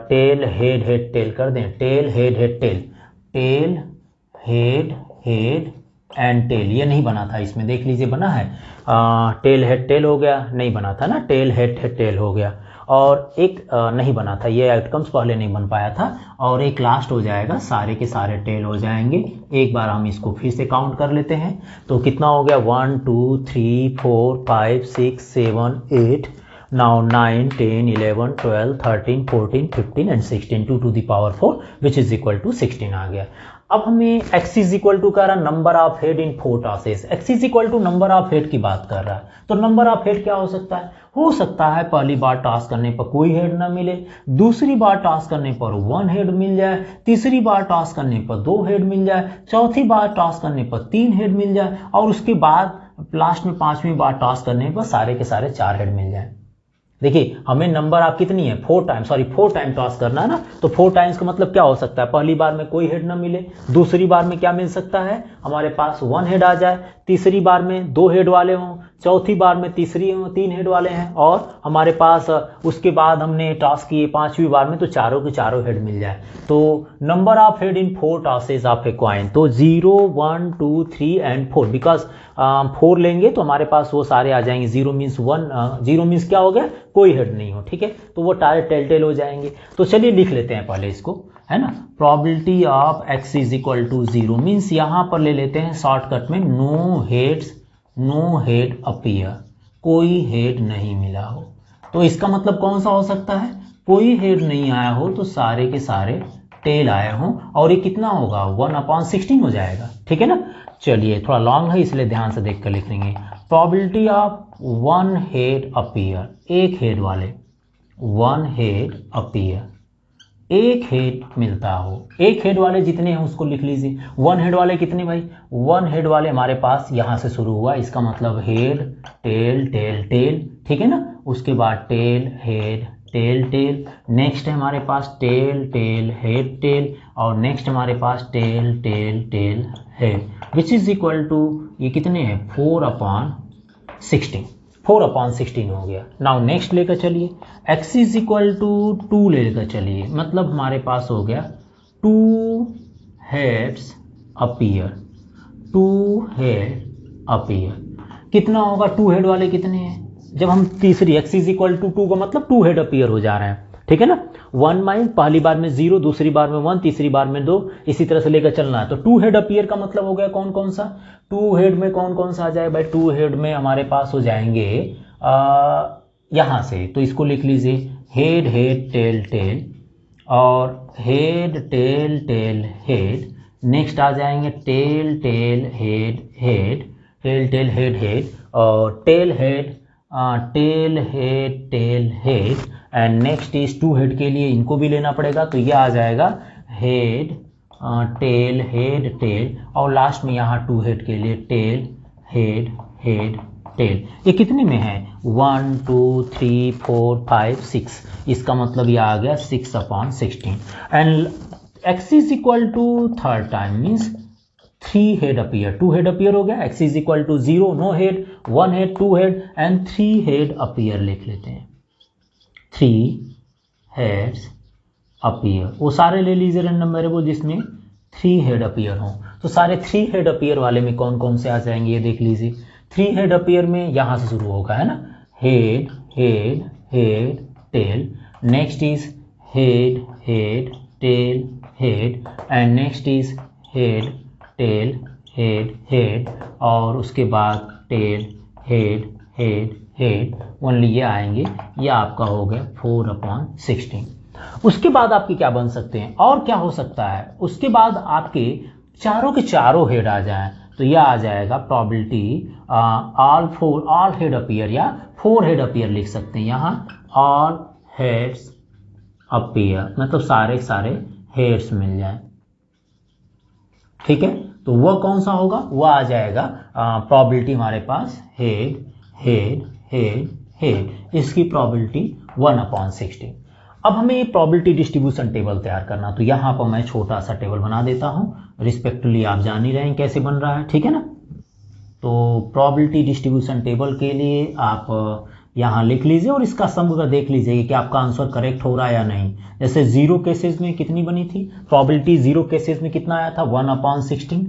टेल हेड हेड टेल कर दें, tail head head tail, tail head head and tail, ये नहीं बना था इसमें, देख लीजिए बना है, टेल हेड टेल हो गया, नहीं बना था ना, टेल हेड हेड टेल हो गया, और एक नहीं बना था, ये आउटकम्स पहले नहीं बन पाया था, और एक लास्ट हो जाएगा, सारे के सारे टेल हो जाएंगे। एक बार हम इसको फिर से काउंट कर लेते हैं, तो कितना हो गया, 1 2 3 4 5 6 7 8 now 9 10 11 12 13 14 15 and 16, 2 to the power 4 which is equal to 16 आ गया। अब हमें x इज इक्वल टू कह रहा number of head in 4 task, x is equal to number of head की बात कर रहा है, तो नंबर ऑफ हेड क्या हो सकता है, हो सकता है पहली बार टास्क करने पर कोई हेड ना मिले, दूसरी बार टास्क करने पर 1 हेड मिल जाए, तीसरी बार टास्क करने पर 2 हेड मिल जाए, चौथी बार टास्क करने पर 3 हेड मिल जाए, और उसके बाद लास्ट में 5वीं बार टास्क करने पर सारे के सारे 4 हेड मिल जाए। देखिए हमें नंबर आप कितनी है, 4 टाइम टास्क करना है ना, तो 4 टाइम्स का मतलब क्या हो सकता है, पहली बार में कोई हेड ना मिले, दूसरी बार में क्या मिल सकता है, हमारे पास 1 हेड आ जाए, तीसरी बार में 2 हेड वाले हों, चौथी बार में 3 हेड वाले हैं, और हमारे पास उसके बाद हमने टास्क किए 5वीं बार में तो चारों के चारों हेड मिल जाए। तो number of head in 4 task of a coin, तो 0 1 2 3 एंड 4, बिकॉज 4 लेंगे तो हमारे पास वो सारे आ जाएंगे, 0 मीन्स 1, 0 मीन्स क्या हो गया, कोई हेड नहीं हो, ठीक है, तो वो टेल टेल हो जाएंगे। तो चलिए लिख लेते हैं पहले इसको, है ना, probability of x is equal to 0 means यहाँ पर ले लेते हैं शॉर्टकट में, नो हेड अपीयर, कोई हेड नहीं मिला हो, तो इसका मतलब कौन सा हो सकता है, कोई हेड नहीं आया हो तो सारे के सारे टेल आए हों, और ये कितना होगा, 1/16 हो जाएगा, ठीक है ना। चलिए थोड़ा लॉन्ग है इसलिए ध्यान से देख कर लिख लेंगे, प्रोबेबिलिटी ऑफ 1 हेड अपीयर, एक हेड वाले, 1 हेड अपीयर, एक हेड मिलता हो, एक हेड वाले जितने हैं उसको लिख लीजिए, 1 हेड वाले कितने भाई, 1 हेड वाले हमारे पास यहाँ से शुरू हुआ, इसका मतलब हेड टेल टेल टेल, ठीक है ना, उसके बाद tail head tail tail, next है हमारे पास टेल टेल हेड टेल, और नेक्स्ट हमारे पास tail tail tail head, which is equal to, ये कितने हैं, 4/16, 4/16 हो गया। नाउ नेक्स्ट लेकर चलिए, x इज इक्वल टू 2 लेकर चलिए, मतलब हमारे पास हो गया 2 हेड्स अपीयर, 2 हेड अपीयर, कितना होगा, 2 हेड वाले कितने हैं, जब हम तीसरी x इज इक्वल टू 2 का मतलब 2 हेड अपीयर हो जा रहे हैं, ठीक है ना, 1 माइन पहली बार में 0, दूसरी बार में 1, तीसरी बार में 2, इसी तरह से लेकर चलना है। तो 2 हेड अपीयर का मतलब हो गया कौन कौन सा, 2 हेड में कौन कौन सा आ जाए भाई, 2 हेड में हमारे पास हो जाएंगे यहाँ से, तो इसको लिख लीजिए हेड हेड टेल टेल, और head tail tail head, next आ जाएंगे tail tail head head, tail tail head head, और tail head tail head tail head, and next is 2 head के लिए इनको भी लेना पड़ेगा, तो ये आ जाएगा हेड टेल हेड टेल, और लास्ट में यहाँ 2 हेड के लिए टेल हेड हेड टेल। ये कितने में है, 1 2 3 4 5 6, इसका मतलब ये आ गया 6/16, and x is equal to 3rd time means 3 head appear, 2 head appear हो गया, x is equal to 0 no head, 1 head, 2 head and 3 head appear लिख लेते हैं, 3 हेड्स अपीयर, वो सारे ले लीजिए रैंडम वेरिएबल जिसमें 3 हेड अपीयर हों। तो सारे 3 हेड अपीयर वाले में कौन कौन से आ जाएंगे ये देख लीजिए। 3 हेड अपीयर में यहाँ से शुरू होगा, है ना, head head head tail, next is head head tail head, and next is head tail head head, और उसके बाद tail head head head, only ये आएंगे। ये आपका हो गया 4/16। उसके बाद आपके क्या बन सकते हैं, और क्या हो सकता है, उसके बाद आपके चारों के चारों हेड आ जाएं, तो यह आ जाएगा प्रोबेबिलिटी ऑल हेड अपीयर, या 4 हेड अपीयर लिख सकते हैं यहाँ, ऑल हेड्स अपीयर, मतलब सारे सारे हेड्स मिल जाएं। ठीक है, तो वह कौन सा होगा, वह आ जाएगा प्रोबेबिलिटी हमारे पास हेड हेड हेड हेड, इसकी प्रोबेबिलिटी 1/16। अब हमें ये प्रोबेबिलिटी डिस्ट्रीब्यूशन टेबल तैयार करना, तो यहाँ पर मैं छोटा सा टेबल बना देता हूँ, रिस्पेक्टिवली आप जान ही रहे हैं कैसे बन रहा है, ठीक है ना। तो प्रोबेबिलिटी डिस्ट्रीब्यूशन टेबल के लिए आप यहाँ लिख लीजिए और इसका सम का देख लीजिए कि आपका आंसर करेक्ट हो रहा है या नहीं। जैसे 0 केसेस में कितनी बनी थी प्रोबेबिलिटी, 0 केसेस में कितना आया था 1/16।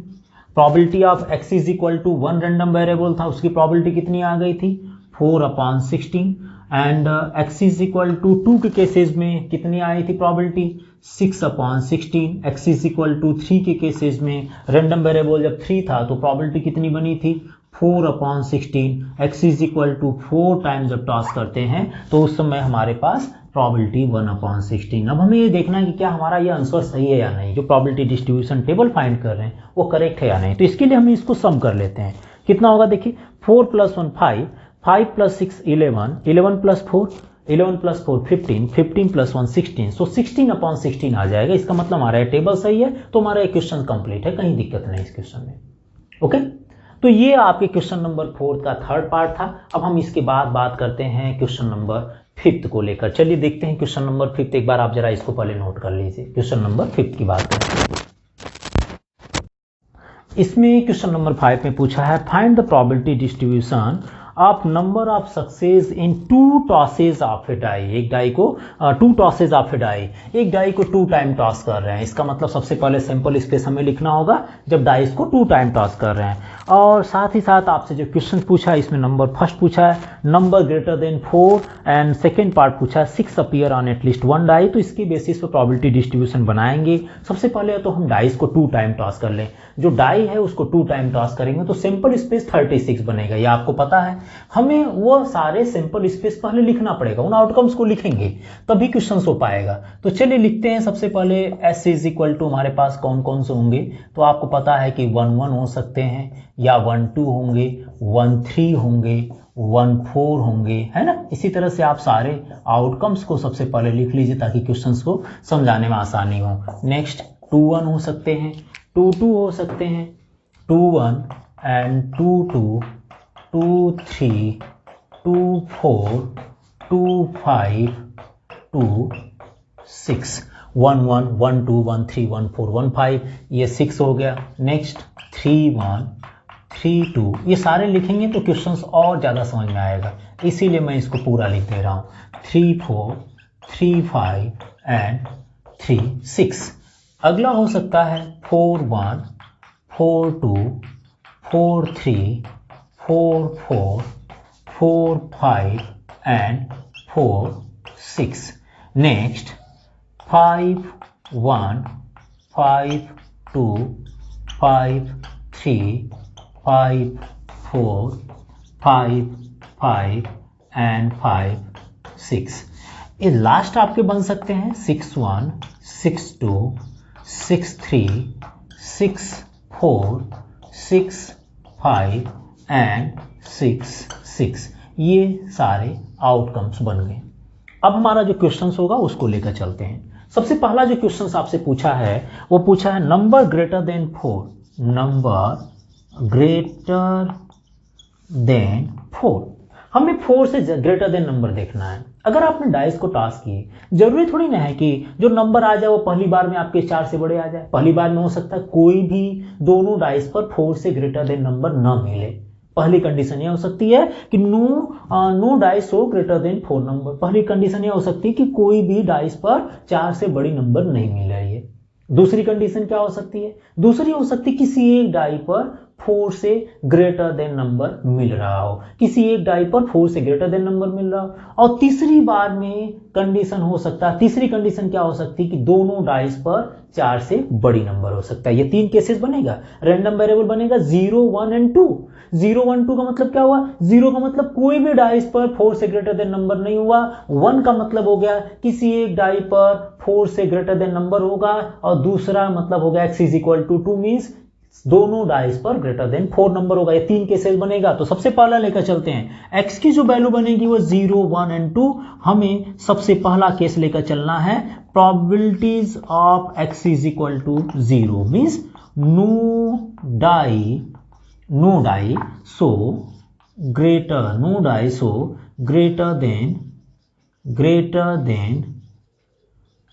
Probability of x is equal to 1 random variable था, उसकी प्रोबेबिलिटी कितनी आ गई थी 4/16, and x is equal to 2 के केसेस में कितनी आई थी probability 6/16। x is equal to 3 के केसेस में रैंडम वेरिएबल जब 3 था तो प्रोबेबिलिटी कितनी बनी थी 4/16। x is equal to 4 times जब टॉस करते हैं तो उस समय हमारे पास प्रोबेबिलिटी 1/16। अब हमें ये देखना है कि क्या हमारा ये आंसर सही है या नहीं, जो प्रोबेबिलिटी डिस्ट्रीब्यूशन टेबल फाइंड कर रहे हैं वो करेक्ट है या नहीं। तो इसके लिए हम इसको सम कर लेते हैं। कितना होगा देखिए, 4 + 1 5, 5 + 6 11, 11 + 4 11 + 4 15, 15 + 1 16, सो 16/16 आ जाएगा। इसका मतलब हमारा टेबल सही है, तो हमारा क्वेश्चन कंप्लीट है, कहीं दिक्कत नहीं इस क्वेश्चन में। ओके, तो ये आपके क्वेश्चन नंबर 4 का थर्ड पार्ट था। अब हम इसके बाद बात करते हैं क्वेश्चन नंबर 5 को लेकर। चलिए देखते हैं क्वेश्चन नंबर 5। एक बार आप जरा इसको पहले नोट कर लीजिए। क्वेश्चन नंबर 5 की बात करते हैं। इसमें क्वेश्चन नंबर 5 में पूछा है find the probability distribution of number of success in 2 tosses of a die. एक डाई को 2 टॉसेज ऑफ ए डाई, एक डाई को 2 टाइम टॉस कर रहे हैं। इसका मतलब सबसे पहले सैंपल स्पेस हमें लिखना होगा जब डाइस को 2 टाइम टॉस कर रहे हैं। और साथ ही साथ आपसे जो क्वेश्चन पूछा है इसमें नंबर फर्स्ट पूछा है number greater than 4, and second part पूछा है 6 अपीयर ऑन एटलीस्ट 1 डाई। तो इसके बेसिस पर प्रोबेबिलिटी डिस्ट्रीब्यूशन बनाएंगे। सबसे पहले तो हम डाइस को 2 टाइम टॉस कर लें। जो डाई है उसको 2 टाइम टॉस करेंगे तो सैंपल स्पेस 36 बनेगा, ये आपको पता है। हमें वो सारे सैंपल स्पेस पहले लिखना पड़ेगा, उन आउटकम्स को लिखेंगे तभी क्वेश्चन हो पाएगा। तो चलिए लिखते हैं। सबसे पहले s इज इक्वल टू हमारे पास कौन कौन से होंगे, तो आपको पता है कि 1 1 हो सकते हैं, या 1 2 होंगे, 1 3 होंगे, 1 4 होंगे, है ना। इसी तरह से आप सारे आउटकम्स को सबसे पहले लिख लीजिए ताकि क्वेश्चंस को समझाने में आसानी हो। नेक्स्ट 2 1 हो सकते हैं, 2 2 हो सकते हैं, 2 1 एंड 2 2, 2 3, 2 4, 2 5, 2 6, 1 1 1 2 1 3 1 4 1 5, ये 6 हो गया। नेक्स्ट 3 1 3 2, ये सारे लिखेंगे तो क्वेश्चंस और ज़्यादा समझ में आएगा, इसीलिए मैं इसको पूरा लिख दे रहा हूँ। 3 4 3 5 एंड 3 6। अगला हो सकता है 4 1 4 2 4 3 4 4 4 5 एंड 4 6। Next 5 1 5 2 5 3 5 4 5 5 and 5 6। ये लास्ट आपके बन सकते हैं 6 1 6 2 6 3 6 4 6 5 एंड 6 6। ये सारे आउटकम्स बन गए। अब हमारा जो क्वेश्चंस होगा उसको लेकर चलते हैं। सबसे पहला जो क्वेश्चंस आपसे पूछा है वो पूछा है number greater than 4, number greater than 4। हमें 4 से ग्रेटर देन नंबर देखना है। अगर आपने डाइस को टॉस किए, जरूरी थोड़ी ना है कि जो नंबर आ जाए वो पहली बार में आपके 4 से बड़े आ जाए। पहली बार में हो सकता है कोई भी दोनों डाइस पर 4 से ग्रेटर देन नंबर न मिले, पहली कंडीशन ये हो सकती है कि no dice show greater than 4 number. पहली कंडीशन ये हो सकती है कि कोई भी डाइस पर 4 से बड़ी नंबर नहीं मिल रही है। दूसरी कंडीशन क्या हो सकती है? दूसरी हो सकती है किसी एक डाई पर 4 से ग्रेटर देन नंबर मिल रहा हो, किसी एक डाई पर 4 से ग्रेटर देन नंबर मिल रहा हो। और तीसरी बार में कंडीशन हो सकता है, तीसरी कंडीशन क्या हो सकती है कि दोनों डाइस पर 4 से बड़ी नंबर हो सकता है। ये 3 केसेस बनेगा। रैंडम वेरिएबल बनेगा 0, 1 एंड 2। 0, 1, 2 का मतलब क्या हुआ? 0 का मतलब कोई भी डाइस पर 4 से ग्रेटर देन नंबर नहीं हुआ। 1 का मतलब हो गया किसी एक डाई पर 4 से ग्रेटर देन नंबर होगा, और दूसरा मतलब हो गया x is equal to 2 means दोनों डाइस पर ग्रेटर देन 4 नंबर होगा। ये 3 केसेस बनेगा। तो सबसे पहला लेकर चलते हैं, x की जो वैल्यू बनेगी वो 0, 1 एंड 2। हमें सबसे पहला केस लेकर चलना है, probabilities of x is equal to 0 means no die so greater than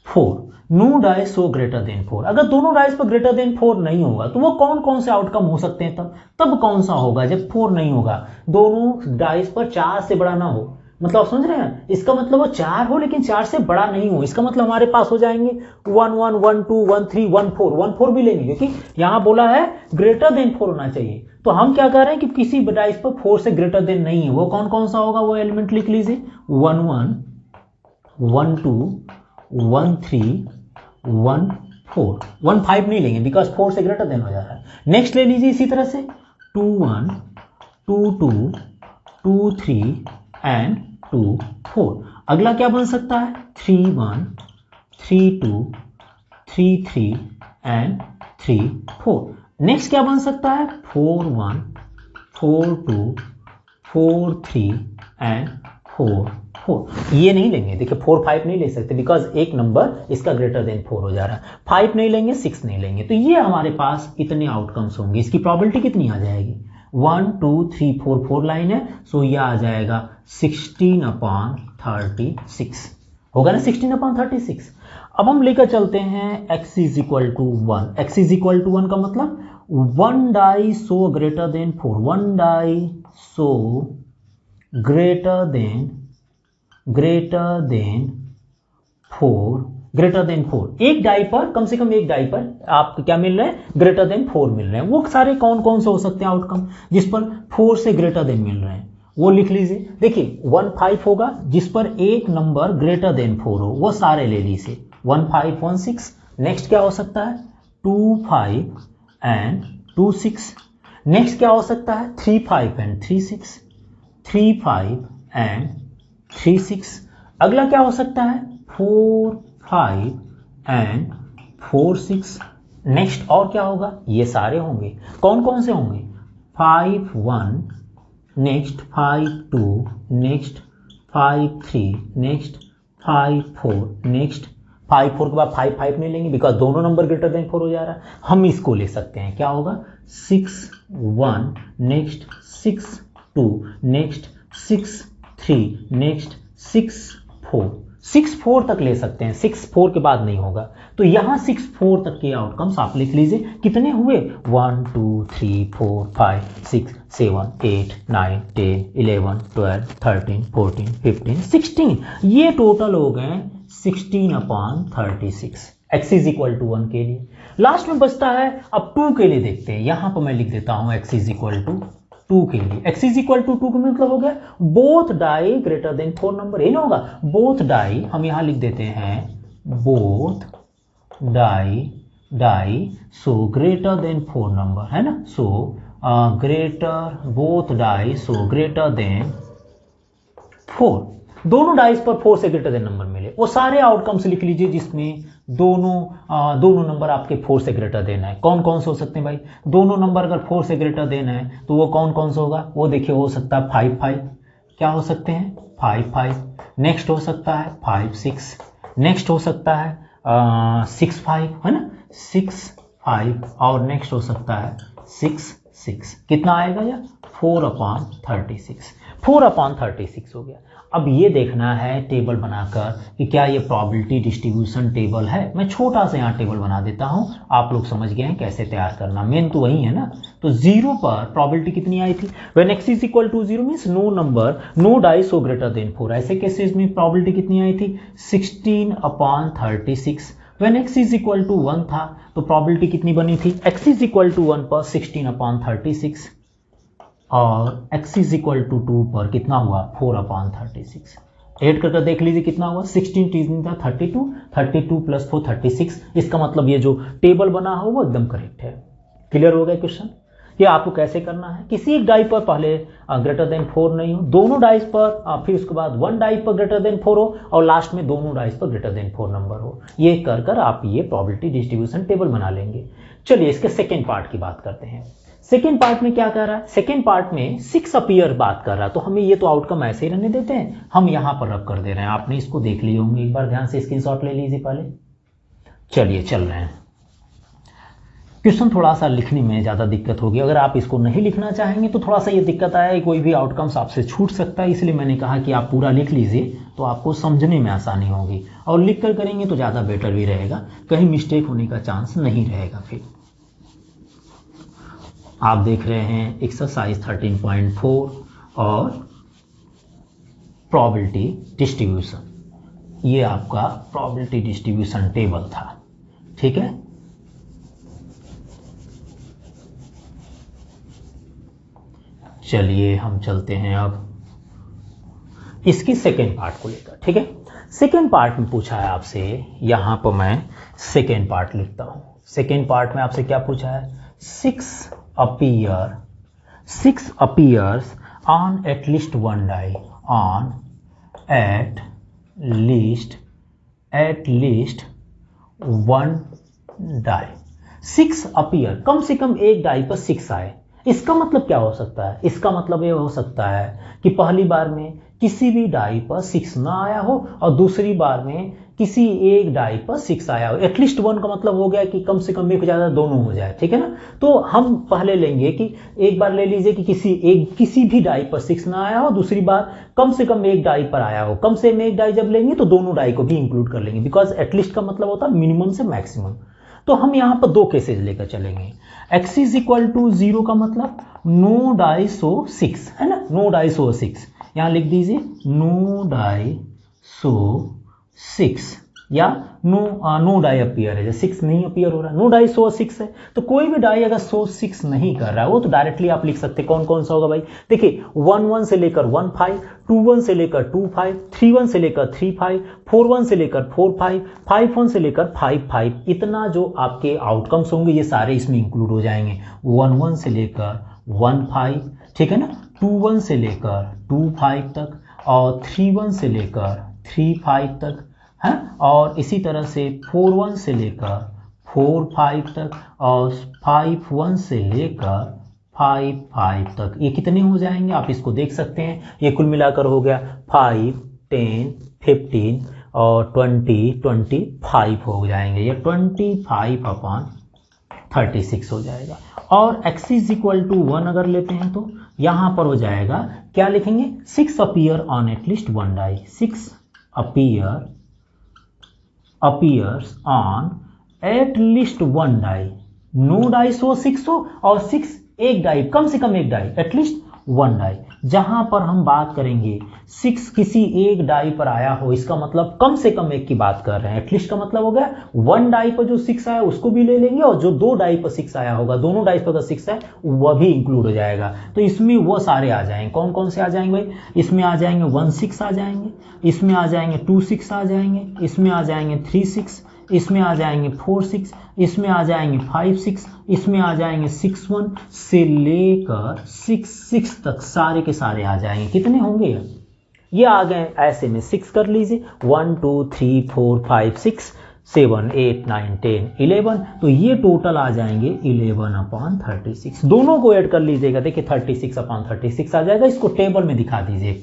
4। No dice so greater than 4। अगर दोनों डाइस पर ग्रेटर देन 4 नहीं होगा तो वो कौन कौन से आउटकम हो सकते हैं? तब कौन सा होगा जब 4 नहीं होगा, दोनों डाइस पर 4 से बड़ा ना हो। मतलब समझ रहे हैं? इसका मतलब वो 4 हो लेकिन 4 से बड़ा नहीं हो। इसका मतलब हमारे पास हो जाएंगे 1, 1, 1, 2, 1, 3, 1, 4। 1, 4 भी लेंगे क्योंकि यहां बोला है ग्रेटर देन 4 होना चाहिए। तो हम क्या कर रहे हैं कि किसी डाइस पर 4 से ग्रेटर देन नहीं है। वो कौन कौन सा होगा? वो एलिमेंट लिख लीजिए, 1, 1, 1, 2, 1, 3, 1, 4। 1, 5 नहीं लेंगे बिकॉज 4 से ग्रेटर देन हो जा रहा है। नेक्स्ट ले लीजिए इसी तरह से 2, 1, 2, 2, 2, 3 एंड 2, 4। अगला क्या बन सकता है? 3, 1, 3, 2, 3, 3 एंड 3, 4। नेक्स्ट क्या बन सकता है? 4, 1, 4, 2, 4, 3 एंड 4, 4। ये नहीं लेंगे, देखिए 4, 5 नहीं ले सकते बिकॉज एक नंबर इसका ग्रेटर देन 4 हो जा रहा है। 5 नहीं लेंगे, 6 नहीं लेंगे। तो ये हमारे पास इतने आउटकम्स होंगे। इसकी प्रोबेबिलिटी कितनी आ जाएगी? 1, 2, 3, 4, 4 लाइन है, सो ये आ जाएगा 16/36 होगा ना, 16/36। अब हम लेकर चलते हैं x is equal to 1। x is equal to 1 का मतलब 1 die so greater than 4। 1 die so greater than 4। एक डाई पर, कम से कम एक डाई पर आपको क्या मिल रहा है? ग्रेटर देन 4 मिल रहे हैं। वो सारे कौन कौन से हो सकते हैं आउटकम जिस पर 4 से ग्रेटर देन मिल रहे हैं? वो लिख लीजिए। देखिए 1, 5 होगा जिस पर एक नंबर ग्रेटर देन 4 हो, वो सारे ले लीजिए। 1, 5, 1, 6। नेक्स्ट क्या हो सकता है? 2, 5 एंड 2, 6। नेक्स्ट क्या हो सकता है? 3, 5 एंड 3, 6। 3, 5 एंड 3, 6। अगला क्या हो सकता है? 4, 5 एंड 4, 6। नेक्स्ट और क्या होगा? ये सारे होंगे। कौन कौन से होंगे? 5, 1, नेक्स्ट 5, 2, नेक्स्ट 5, 3, नेक्स्ट 5, 4, नेक्स्ट 5, 4 के बाद 5, 5 नहीं लेंगे बिकॉज दोनों नंबर ग्रेटर देन 4 हो जा रहा है। हम इसको ले सकते हैं, क्या होगा? 6, 1, नेक्स्ट 6, 2, नेक्स्ट 6, 3, नेक्स्ट 6, 4। 6, 4 तक ले सकते हैं, 6, 4 के बाद नहीं होगा। तो यहां 6, 4 तक के आउटकम्स आप लिख लीजिए। कितने हुए? 1, 2, 3, 4, 5, 6, 7, 8, 9, 10, 11, 12, 13, 14, 15, 16। ये टोटल हो गए 16/36 x इज इक्वल टू 1 के लिए। लास्ट में बचता है, अब 2 के लिए देखते हैं। यहां पर मैं लिख देता हूं x इज इक्वल टू 2 के लिए। x इज इक्वल टू 2 का मतलब हो गया both die greater than 4 number. ये ना होगा बोथ डाई, हम यहां लिख देते हैं both die so greater than 4 number, है ना। So both die so greater than 4। दोनों डाइस पर 4 से ग्रेटर देन नंबर मिले, वो सारे आउटकम्स लिख लीजिए जिसमें दोनों नंबर आपके 4 से ग्रेटर देन है। कौन कौन से हो सकते हैं भाई? दोनों नंबर अगर 4 से ग्रेटर देन है तो वो कौन कौन सा होगा? वो देखिए हो सकता है 5, 5। क्या हो सकते हैं? 5, 5। नेक्स्ट हो सकता है 5, 6। नेक्स्ट हो सकता है 6, 5, है ना, 6, 5। और नेक्स्ट हो सकता है 6, 6। कितना आएगा? या 4/36। 4/36 हो गया। अब ये देखना है टेबल बनाकर कि क्या ये प्रोबेबिलिटी डिस्ट्रीब्यूशन टेबल है। मैं छोटा सा यहाँ टेबल बना देता हूँ, आप लोग समझ गए हैं कैसे तैयार करना, मेन तो वही है ना। तो 0 पर प्रोबेबिलिटी कितनी आई थी, when x is equal to 0 means no number no dice so greater than 4। ऐसे केसेस में प्रोबेबिलिटी कितनी आई थी 16/36। When x is equal to 1 था तो प्रोबेबिलिटी कितनी बनी थी, x इज इक्वल टू 1 पर 16/36 और x इज इक्वल टू 2 पर कितना हुआ 4/36। ऐड करके देख लीजिए कितना हुआ, 16 3 था 32, 32 प्लस 4 36। इसका मतलब ये जो टेबल बना हो वो एकदम करेक्ट है। क्लियर हो गया क्वेश्चन। ये आपको कैसे करना है, किसी एक डाई पर पहले ग्रेटर देन 4 नहीं हो, दोनों डाइस पर फिर उसके बाद 1 डाई पर ग्रेटर देन 4 हो और लास्ट में दोनों डाइस पर ग्रेटर देन 4 नंबर हो। ये कर कर आप ये प्रोबेबिलिटी डिस्ट्रीब्यूशन टेबल बना लेंगे। चलिए इसके सेकेंड पार्ट की बात करते हैं। सेकेंड पार्ट में क्या कर रहा है, सेकेंड पार्ट में 6 अपीयर बात कर रहा है, तो हमें ये तो आउटकम ऐसे ही रहने देते हैं, हम यहां पर रब कर दे रहे हैं। आपने इसको देख लिए होंगे, एक बार ध्यान से स्क्रीनशॉट ले लीजिए पहले। चलिए चल रहे हैं। क्वेश्चन थोड़ा सा लिखने में ज़्यादा दिक्कत होगी, अगर आप इसको नहीं लिखना चाहेंगे तो थोड़ा सा ये दिक्कत आया, कोई भी आउटकम्स आपसे छूट सकता है, इसलिए मैंने कहा कि आप पूरा लिख लीजिए तो आपको समझने में आसानी होगी, और लिख कर करेंगे तो ज़्यादा बेटर भी रहेगा, कहीं मिस्टेक होने का चांस नहीं रहेगा। फिर आप देख रहे हैं एक्सरसाइज 13.4 और प्रोबेबिलिटी डिस्ट्रीब्यूशन, ये आपका प्रोबेबिलिटी डिस्ट्रीब्यूशन टेबल था, ठीक है। चलिए हम चलते हैं अब इसकी सेकेंड पार्ट को लेकर, ठीक है। सेकेंड पार्ट में पूछा है आपसे, यहां पर मैं सेकेंड पार्ट लिखता हूं। सेकेंड पार्ट में आपसे क्या पूछा है, 6 appears on at least one die, on at least one die। 6 appear, कम से कम एक डाई पर 6 आए। इसका मतलब क्या हो सकता है, इसका मतलब ये हो सकता है कि पहली बार में किसी भी डाई पर 6 ना आया हो और दूसरी बार में किसी एक डाई पर 6 आया हो। एटलीस्ट 1 का मतलब हो गया कि कम से कम एक ज़्यादा दोनों हो जाए, ठीक है ना। तो हम पहले लेंगे कि एक बार ले लीजिए कि किसी भी डाई पर 6 ना आया हो, दूसरी बार कम से कम एक डाई पर आया हो। कम से कम एक डाई जब लेंगे तो दोनों डाई को भी इंक्लूड कर लेंगे, बिकॉज एटलीस्ट का मतलब होता है मिनिमम से मैक्सिमम। तो हम यहाँ पर 2 केसेज लेकर चलेंगे। x इज इक्वल टू 0 का मतलब नो डाई सो 6 है ना, नो डाई सो 6, यहाँ लिख दीजिए नो डाई सो 6, या नो डाई अपीयर है, 6 नहीं अपीयर हो रहा है, नो डाई सो 6 है। तो कोई भी डाई अगर सो 6 नहीं कर रहा है वो तो डायरेक्टली आप लिख सकते हैं। कौन कौन सा होगा भाई, देखिए 1 से लेकर 1 5, 2 1 से लेकर 2 5, 3 1 से लेकर 3 5, 4 1 से लेकर 4 5, 5 1 से लेकर 5 5। इतना जो आपके आउटकम्स होंगे ये सारे इसमें इंक्लूड हो जाएंगे। 1 1 से लेकर 1 5, ठीक है ना, 2 1 से लेकर 2 5 तक, और 3 1 से लेकर 3 5 तक है, और इसी तरह से 4 1 से लेकर 4 5 तक, और 5 1 से लेकर 5 5 तक। ये कितने हो जाएंगे आप इसको देख सकते हैं, ये कुल मिलाकर हो गया 5 10 15 और 20 25 हो जाएंगे, ये 25/36 हो जाएगा। और x इज इक्वल टू 1 अगर लेते हैं तो यहां पर हो जाएगा, क्या लिखेंगे, 6 appear on at least 1 die, 6 appears on at least 1 die, no die so 6 हो और 6 एक डाई, कम से कम एक डाई, एटलीस्ट 1 डाई। जहां पर हम बात करेंगे 6 किसी एक डाई पर आया हो, इसका मतलब कम से कम एक की बात कर रहे हैं। एटलीस्ट का मतलब हो गया 1 डाई पर जो 6 आया उसको भी ले लेंगे, और जो 2 डाई पर 6 आया होगा, दोनों डाई पर अगर 6 है वह भी इंक्लूड हो जाएगा। तो इसमें वो सारे आ जाएंगे, कौन कौन से आ जाएंगे भाई, इसमें आ जाएंगे 1 6 आ जाएंगे, इसमें आ जाएंगे 2 6 आ जाएंगे, इसमें आ जाएंगे 3 6, इसमें आ जाएंगे 4 6, इसमें आ जाएंगे 5 6, इसमें आ जाएंगे 6 1 से लेकर 6 6 तक सारे के सारे आ जाएंगे। कितने होंगे ये आ गए, ऐसे में 6 कर लीजिए, 1 2 3 4 5 6 7 8 9 10 11, तो ये टोटल आ जाएंगे 11/36। दोनों को ऐड कर लीजिएगा, देखिए 36/36 आ जाएगा। इसको टेबल में दिखा दीजिए,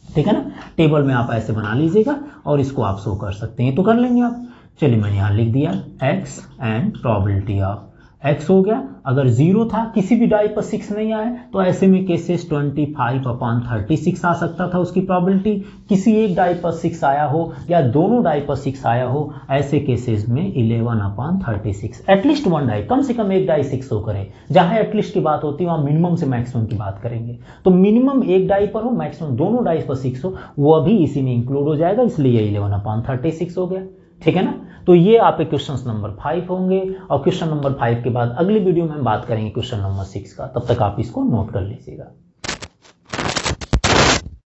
ठीक है ना, टेबल में आप ऐसे बना लीजिएगा और इसको आप शो कर सकते हैं, तो कर लेंगे आप। चलिए मैंने यहाँ लिख दिया x and probability of x हो गया। अगर 0 था, किसी भी डाई पर 6 नहीं आया, तो ऐसे में केसेस 25/36 आ सकता था उसकी प्रोबेबिलिटी। किसी एक डाई पर 6 आया हो या दोनों डाई पर 6 आया हो, ऐसे केसेस में 11/36, एटलीस्ट वन डाई, कम से कम एक डाई 6 हो करे। जहां एटलीस्ट की बात होती है वहां मिनिमम से मैक्सिमम की बात करेंगे। तो मिनिमम एक डाई पर हो, मैक्सिमम दोनों डाई पर 6 हो, वो भी इसी में इंक्लूड हो जाएगा, इसलिए 11/36 हो गया। ठीक है ना। तो ये आपके क्वेश्चन नंबर 5 होंगे, और क्वेश्चन नंबर 5 के बाद अगली वीडियो में हम बात करेंगे क्वेश्चन नंबर 6 का। तब तक आप इसको नोट कर लीजिएगा।